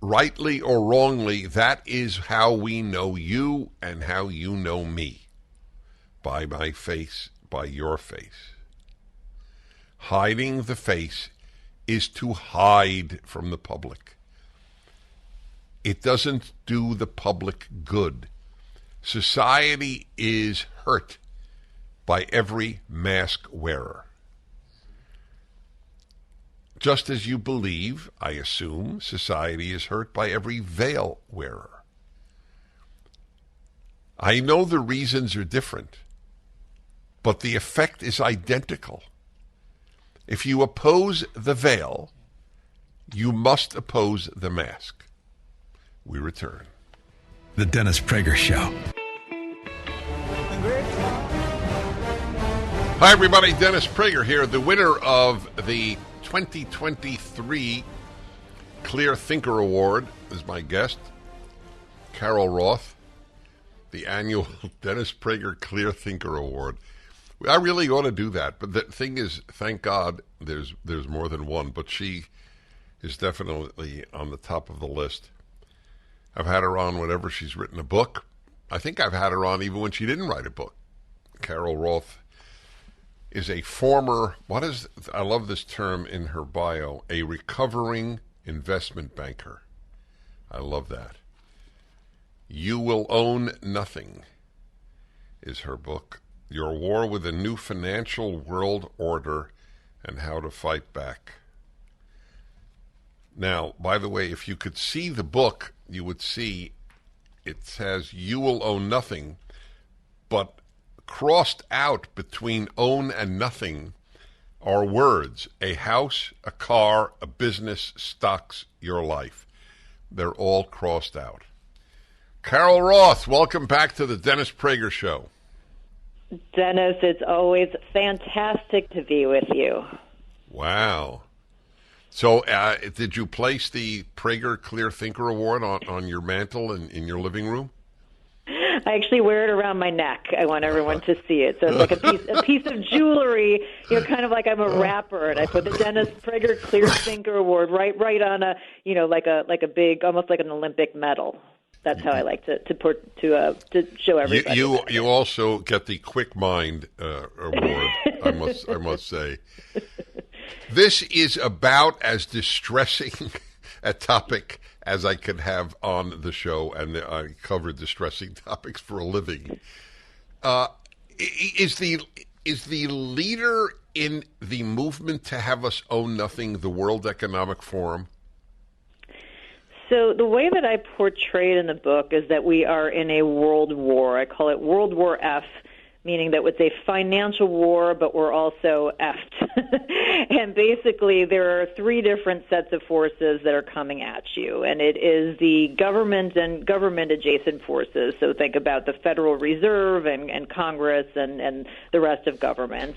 Rightly or wrongly, that is how we know you and how you know me. By my face, by your face. Hiding the face is to hide from the public. It doesn't do the public good. Society is hurt by every mask wearer. Just as you believe, I assume, society is hurt by every veil wearer. I know the reasons are different, but the effect is identical. If you oppose the veil, you must oppose the mask. We return. The Dennis Prager Show. Hi, everybody. Dennis Prager here, the winner of the 2023 Clear Thinker Award is my guest, Carol Roth, the annual Dennis Prager Clear Thinker Award. I really ought to do that, but the thing is, thank God there's more than one, but she is definitely on the top of the list. I've had her on whenever she's written a book. I think I've had her on even when she didn't write a book. Carol Roth is a former, I love this term in her bio, a recovering investment banker. I love that. You Will Own Nothing is her book. Your War with a New Financial World Order and How to Fight Back. Now, by the way, if you could see the book, you would see it says You Will Own Nothing, but crossed out between own and nothing are words: a house, a car, a business, stocks, your life. They're all crossed out. Carol Roth, welcome back to the Dennis Prager Show. Dennis, it's always fantastic to be with you. Wow. So did you place the Prager Clear Thinker Award on your mantle in your living room? I actually wear it around my neck. I want everyone to see it. So it's like a piece of jewelry, kind of like I'm a rapper, and I put the Dennis Prager Clear Thinker Award right on a, like a big, almost like an Olympic medal. That's how I like to show everybody. You also get the Quick Mind Award. I must say, this is about as distressing a topic as I could have on the show, and I cover distressing topics for a living. Is the is the leader in the movement to have us own nothing the World Economic Forum? So the way that I portray it in the book is that we are in a world war. I call it World War F, meaning that it's a financial war, but we're also effed. And basically, there are three different sets of forces that are coming at you, and it is the government and government-adjacent forces. So think about the Federal Reserve and Congress and the rest of government.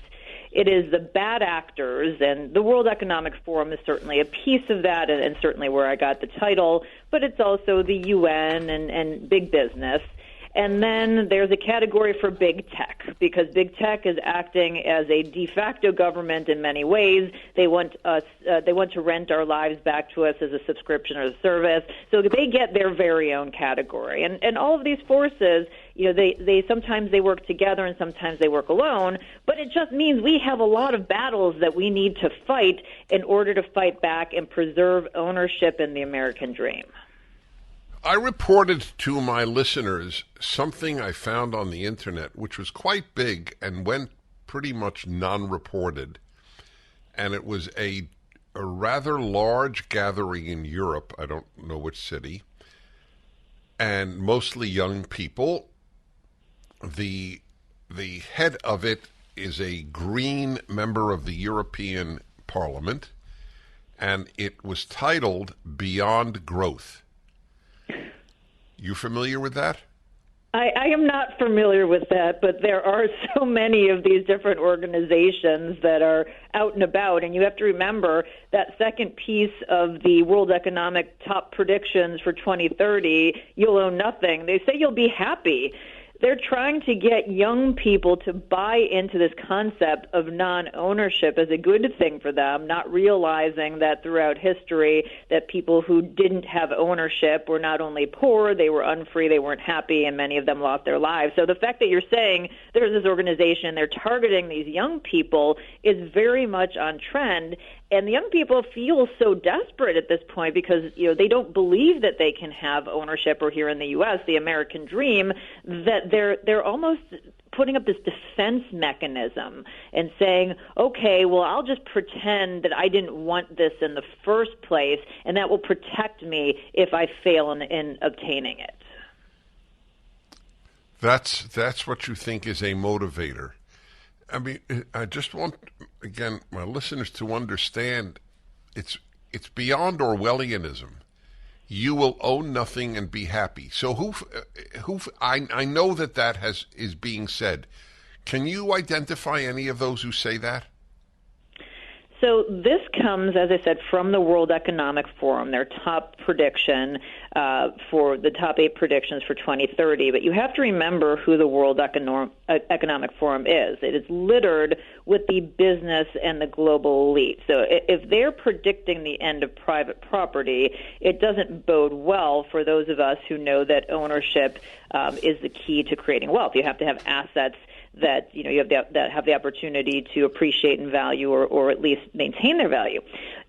It is the bad actors, and the World Economic Forum is certainly a piece of that, and certainly where I got the title, but it's also the UN and big business. And then there's a category for big tech, because big tech is acting as a de facto government in many ways. They want us, they want to rent our lives back to us as a subscription or a service. So they get their very own category. And all of these forces, they sometimes they work together and sometimes they work alone, but it just means we have a lot of battles that we need to fight in order to fight back and preserve ownership in the American dream. I reported to my listeners something I found on the internet, which was quite big and went pretty much non-reported. And it was a rather large gathering in Europe, I don't know which city, and mostly young people. The head of it is a Green member of the European Parliament, and it was titled Beyond Growth. You familiar with that? I am not familiar with that, but there are so many of these different organizations that are out and about, and you have to remember that second piece of the World Economic top predictions for 2030, you'll own nothing. They say you'll be happy. They're trying to get young people to buy into this concept of non-ownership as a good thing for them, not realizing that throughout history that people who didn't have ownership were not only poor, they were unfree, they weren't happy, and many of them lost their lives. So the fact that you're saying there's this organization, they're targeting these young people is very much on trend. And the young people feel so desperate at this point because, they don't believe that they can have ownership, or here in the U.S., the American dream, that they're almost putting up this defense mechanism and saying, okay, well, I'll just pretend that I didn't want this in the first place, and that will protect me if I fail in obtaining it. That's what you think is a motivator. I mean, I just want, again, my listeners to understand it's beyond Orwellianism. You will own nothing and be happy. So I know that is being said. Can you identify any of those who say that? So this comes, as I said, from the World Economic Forum, their top prediction for the top 8 predictions for 2030. But you have to remember who the World Economic Forum is. It is littered with the business and the global elite. So if they're predicting the end of private property, it doesn't bode well for those of us who know that ownership is the key to creating wealth. You have to have assets that you have that have the opportunity to appreciate in value or at least maintain their value.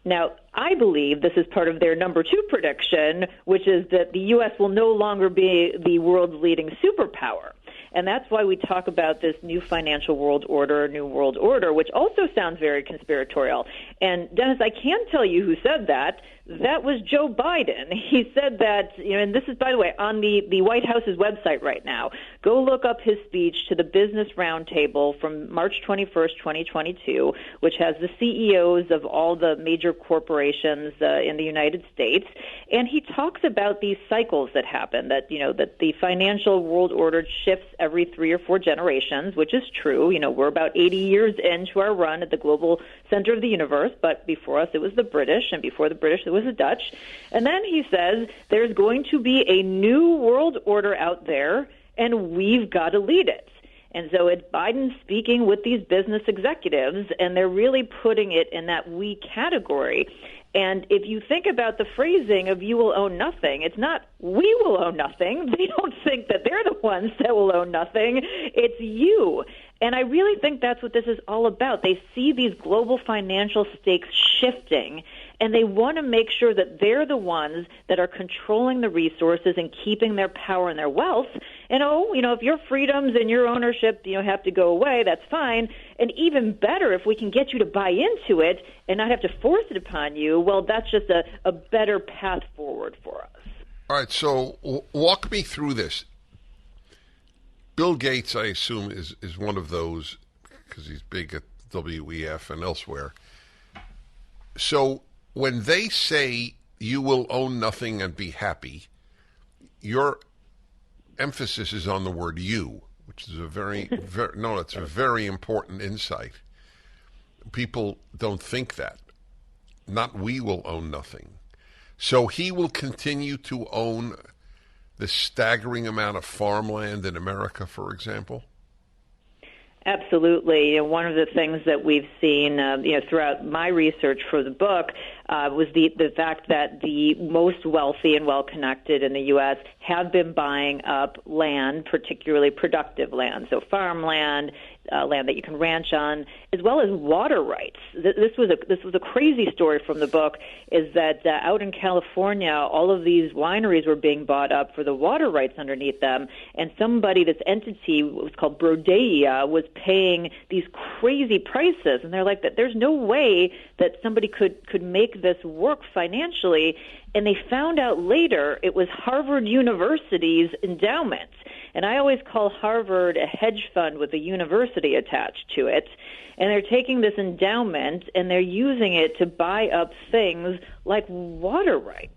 Now, I believe this is part of their number 2 prediction, which is that the U.S. will no longer be the world's leading superpower. And that's why we talk about this new financial world order, new world order, which also sounds very conspiratorial. And Dennis, I can tell you who said that. That was Joe Biden. He said that, and this is, by the way, on the White House's website right now. Go look up his speech to the Business Roundtable from March 21st, 2022, which has the CEOs of all the major corporations in the United States. And he talks about these cycles that happen, that the financial world order shifts every 3 or 4 generations, which is true. We're about 80 years into our run at the global center of the universe, but before us it was the British, and before the British it was the Dutch. And then he says there's going to be a new world order out there, and we've got to lead it. And so it's Biden speaking with these business executives, and they're really putting it in that we category. And if you think about the phrasing of you will own nothing, it's not we will own nothing. They don't think that they're the ones that will own nothing. It's you. And I really think that's what this is all about. They see these global financial stakes shifting, and they want to make sure that they're the ones that are controlling the resources and keeping their power and their wealth. And if your freedoms and your ownership, have to go away, that's fine. And even better, if we can get you to buy into it and not have to force it upon you, well, that's just a better path forward for us. All right, so walk me through this. Bill Gates, I assume, is one of those, because he's big at WEF and elsewhere. So when they say you will own nothing and be happy, your emphasis is on the word you, which is a it's a very important insight. People don't think that. Not we will own nothing. So he will continue to own the staggering amount of farmland in America, for example? Absolutely. One of the things that we've seen, throughout my research for the book was the fact that the most wealthy and well-connected in the U.S. have been buying up land, particularly productive land, so farmland, land that you can ranch on, as well as water rights. This was a crazy story from the book, is that out in California, all of these wineries were being bought up for the water rights underneath them, and this entity, was called Brodea, was paying these crazy prices, and they're like, that there's no way that somebody could make this work financially. And they found out later it was Harvard University's endowment. And I always call Harvard a hedge fund with a university attached to it. And they're taking this endowment and they're using it to buy up things like water rights.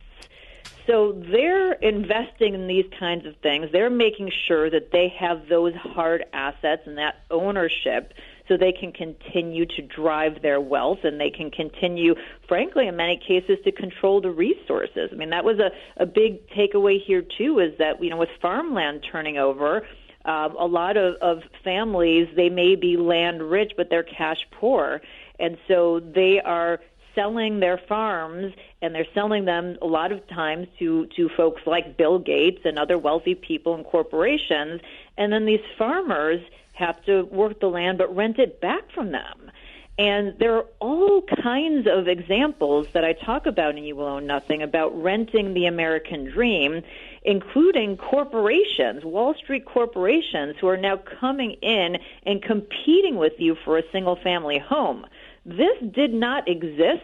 So they're investing in these kinds of things. They're making sure that they have those hard assets and that ownership so they can continue to drive their wealth, and they can continue, frankly, in many cases, to control the resources. I mean, that was a big takeaway here, too, is that, with farmland turning over, a lot of families, they may be land rich, but they're cash poor. And so they are selling their farms, and they're selling them a lot of times to folks like Bill Gates and other wealthy people and corporations. And then these farmers have to work the land but rent it back from them. And there are all kinds of examples that I talk about in You Will Own Nothing about renting the American dream, including corporations, Wall Street corporations, who are now coming in and competing with you for a single-family home. This did not exist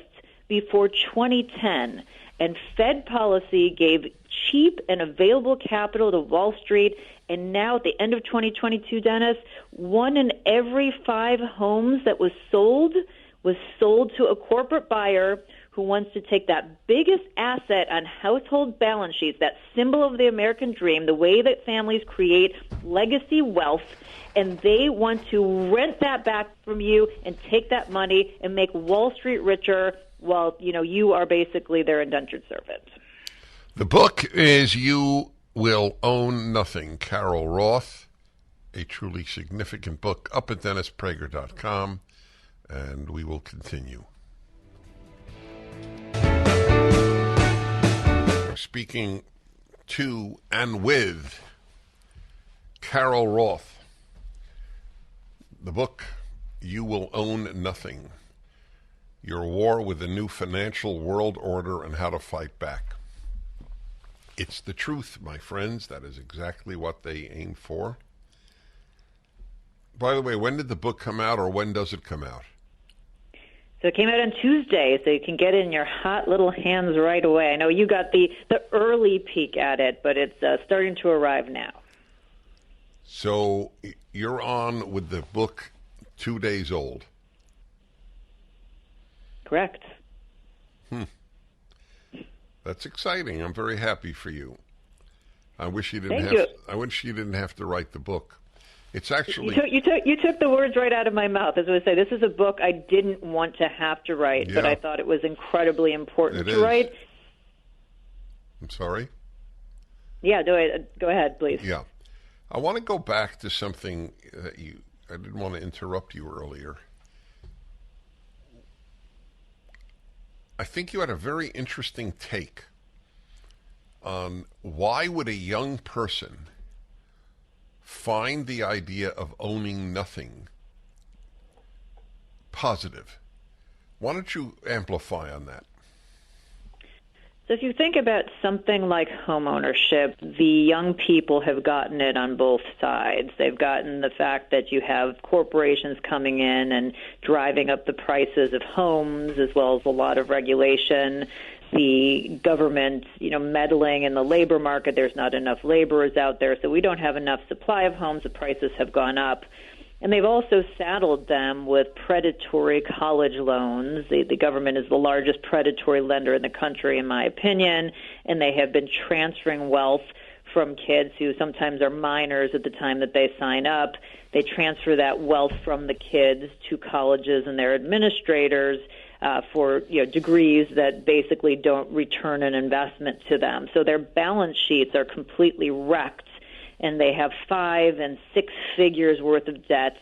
before 2010, and Fed policy gave cheap and available capital to Wall Street. And now at the end of 2022, Dennis, 1 in every 5 homes that was sold to a corporate buyer who wants to take that biggest asset on household balance sheets, that symbol of the American dream, the way that families create legacy wealth, and they want to rent that back from you and take that money and make Wall Street richer while, you are basically their indentured servant. The book is You Will Own Nothing, Carol Roth, a truly significant book, up at DennisPrager.com, and we will continue. We're speaking to and with Carol Roth. The book, You Will Own Nothing, Your War with the New Financial World Order and How to Fight Back. It's the truth, my friends. That is exactly what they aim for. By the way, when did the book come out, or when does it come out? So it came out on Tuesday, so you can get it in your hot little hands right away. I know you got the early peek at it, but it's starting to arrive now. So you're on with the book 2 days old. Correct. That's exciting. I'm very happy for you. I wish you didn't Thank you. I wish you didn't have to write the book. It's actually you took the words right out of my mouth. As I say, this is a book I didn't want to have to write, but I thought it was incredibly important to write. I'm sorry? Yeah, go ahead, please. Yeah. I want to go back to something that I didn't want to interrupt you earlier. I think you had a very interesting take on why would a young person find the idea of owning nothing positive. Why don't you amplify on that? So if you think about something like homeownership, the young people have gotten it on both sides. They've gotten the fact that you have corporations coming in and driving up the prices of homes, as well as a lot of regulation. The government, meddling in the labor market. There's not enough laborers out there, so we don't have enough supply of homes. The prices have gone up. And they've also saddled them with predatory college loans. The government is the largest predatory lender in the country, in my opinion, and they have been transferring wealth from kids who sometimes are minors at the time that they sign up. They transfer that wealth from the kids to colleges and their administrators for degrees that basically don't return an investment to them. So their balance sheets are completely wrecked, and they have 5 and 6 figures worth of debt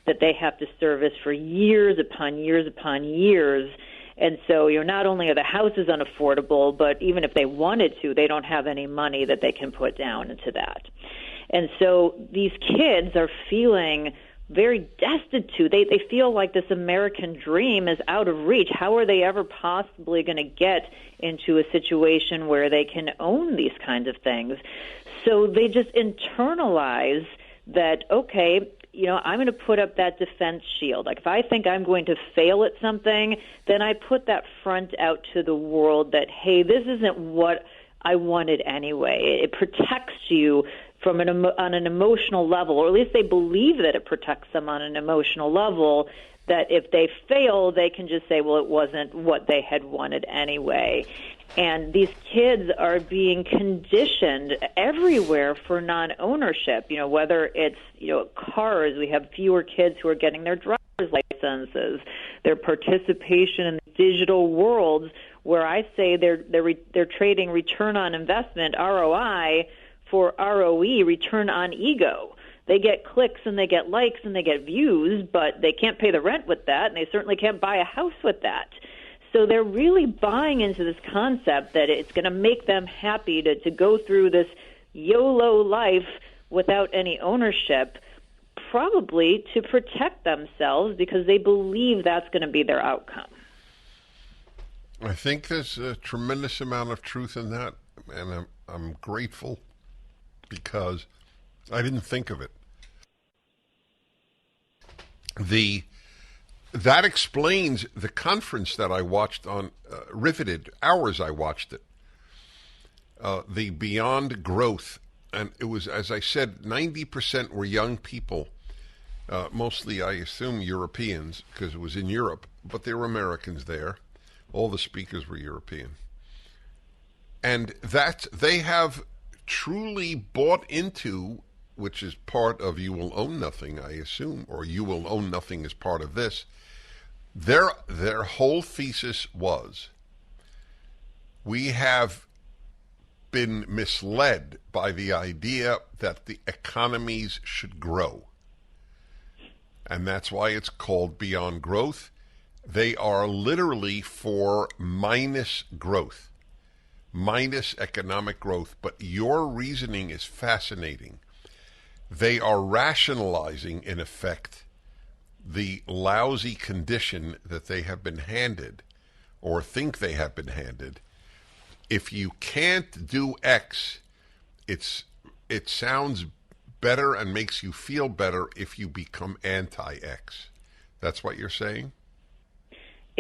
that they have to service for years upon years upon years. And so, not only are the houses unaffordable, but even if they wanted to, they don't have any money that they can put down into that. And so these kids are feeling very destitute. They feel like this American dream is out of reach. How are they ever possibly going to get into a situation where they can own these kinds of things? So they just internalize that, okay, I'm going to put up that defense shield. Like if I think I'm going to fail at something, then I put that front out to the world that, hey, this isn't what I wanted anyway. It protects you from on an emotional level, or at least they believe that it protects them on an emotional level, that if they fail, they can just say, well, it wasn't what they had wanted anyway. And these kids are being conditioned everywhere for non-ownership, whether it's, cars. We have fewer kids who are getting their driver's licenses, their participation in the digital worlds, where I say they're trading return on investment, ROI, for ROE, return on ego. They get clicks and they get likes and they get views, but they can't pay the rent with that, and they certainly can't buy a house with that. So they're really buying into this concept that it's going to make them happy to go through this YOLO life without any ownership, probably to protect themselves because they believe that's going to be their outcome. I think there's a tremendous amount of truth in that, and I'm grateful because I didn't think of it. That explains the conference that I watched on riveted hours. I watched it, the Beyond Growth, and it was, as I said, 90% were young people, mostly I assume Europeans because it was in Europe, but there were Americans there. All the speakers were European, and that they have truly bought into, which is part of You Will Own Nothing, I assume, or You Will Own Nothing is part of this. Their whole thesis was, we have been misled by the idea that the economies should grow. And that's why it's called Beyond Growth. They are literally for minus growth, minus economic growth. But your reasoning is fascinating. They are rationalizing, in effect, the lousy condition that they have been handed, or think they have been handed. If you can't do X, it sounds better and makes you feel better if you become anti-X. That's what you're saying?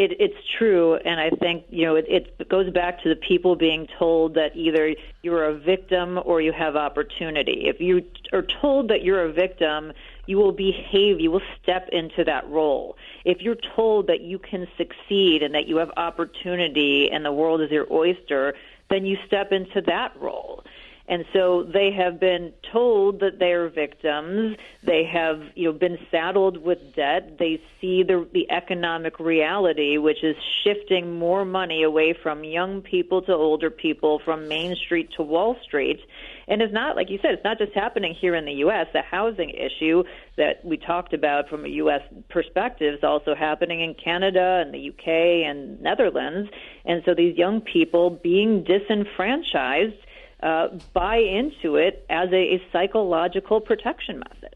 It's true, and I think, it goes back to the people being told that either you're a victim or you have opportunity. If you are told that you're a victim, you will behave, you will step into that role. If you're told that you can succeed and that you have opportunity and the world is your oyster, then you step into that role. And so they have been told that they are victims. They have, been saddled with debt. They see the economic reality, which is shifting more money away from young people to older people, from Main Street to Wall Street. And it's not, like you said, it's not just happening here in the U.S. The housing issue that we talked about from a U.S. perspective is also happening in Canada and the U.K. and Netherlands. And so these young people being disenfranchised buy into it as a psychological protection method.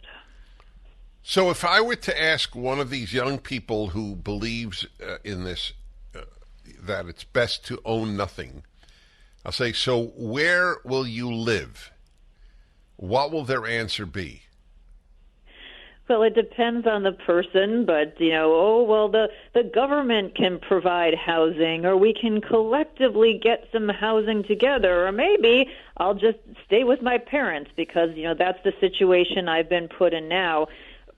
So if I were to ask one of these young people who believes in this, that it's best to own nothing, I'll say, so where will you live? What will their answer be? Well, it depends on the person, but, the government can provide housing, or we can collectively get some housing together, or maybe I'll just stay with my parents because, that's the situation I've been put in now.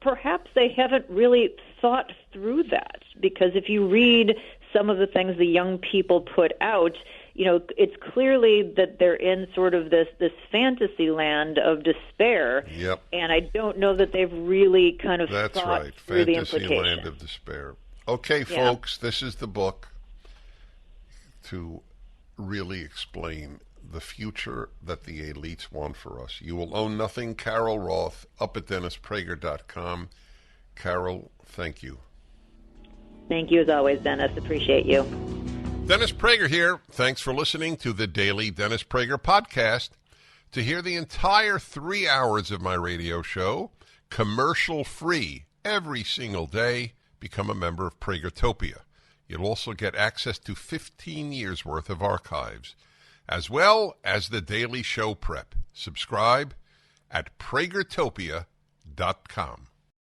Perhaps they haven't really thought through that, because if you read some of the things the young people put out, it's clearly that they're in sort of this fantasy land of despair. Yep. And I don't know that they've really kind of That's thought right. through the Fantasy implications. land of despair. Okay, Yeah. folks, this is the book to really explain the future that the elites want for us. You Will Own Nothing, Carol Roth, up at DennisPrager.com. Carol, thank you. Thank you as always, Dennis. Appreciate you. Dennis Prager here. Thanks for listening to the Daily Dennis Prager Podcast. To hear the entire 3 hours of my radio show, commercial-free, every single day, become a member of Pragertopia. You'll also get access to 15 years' worth of archives, as well as the daily show prep. Subscribe at Pragertopia.com.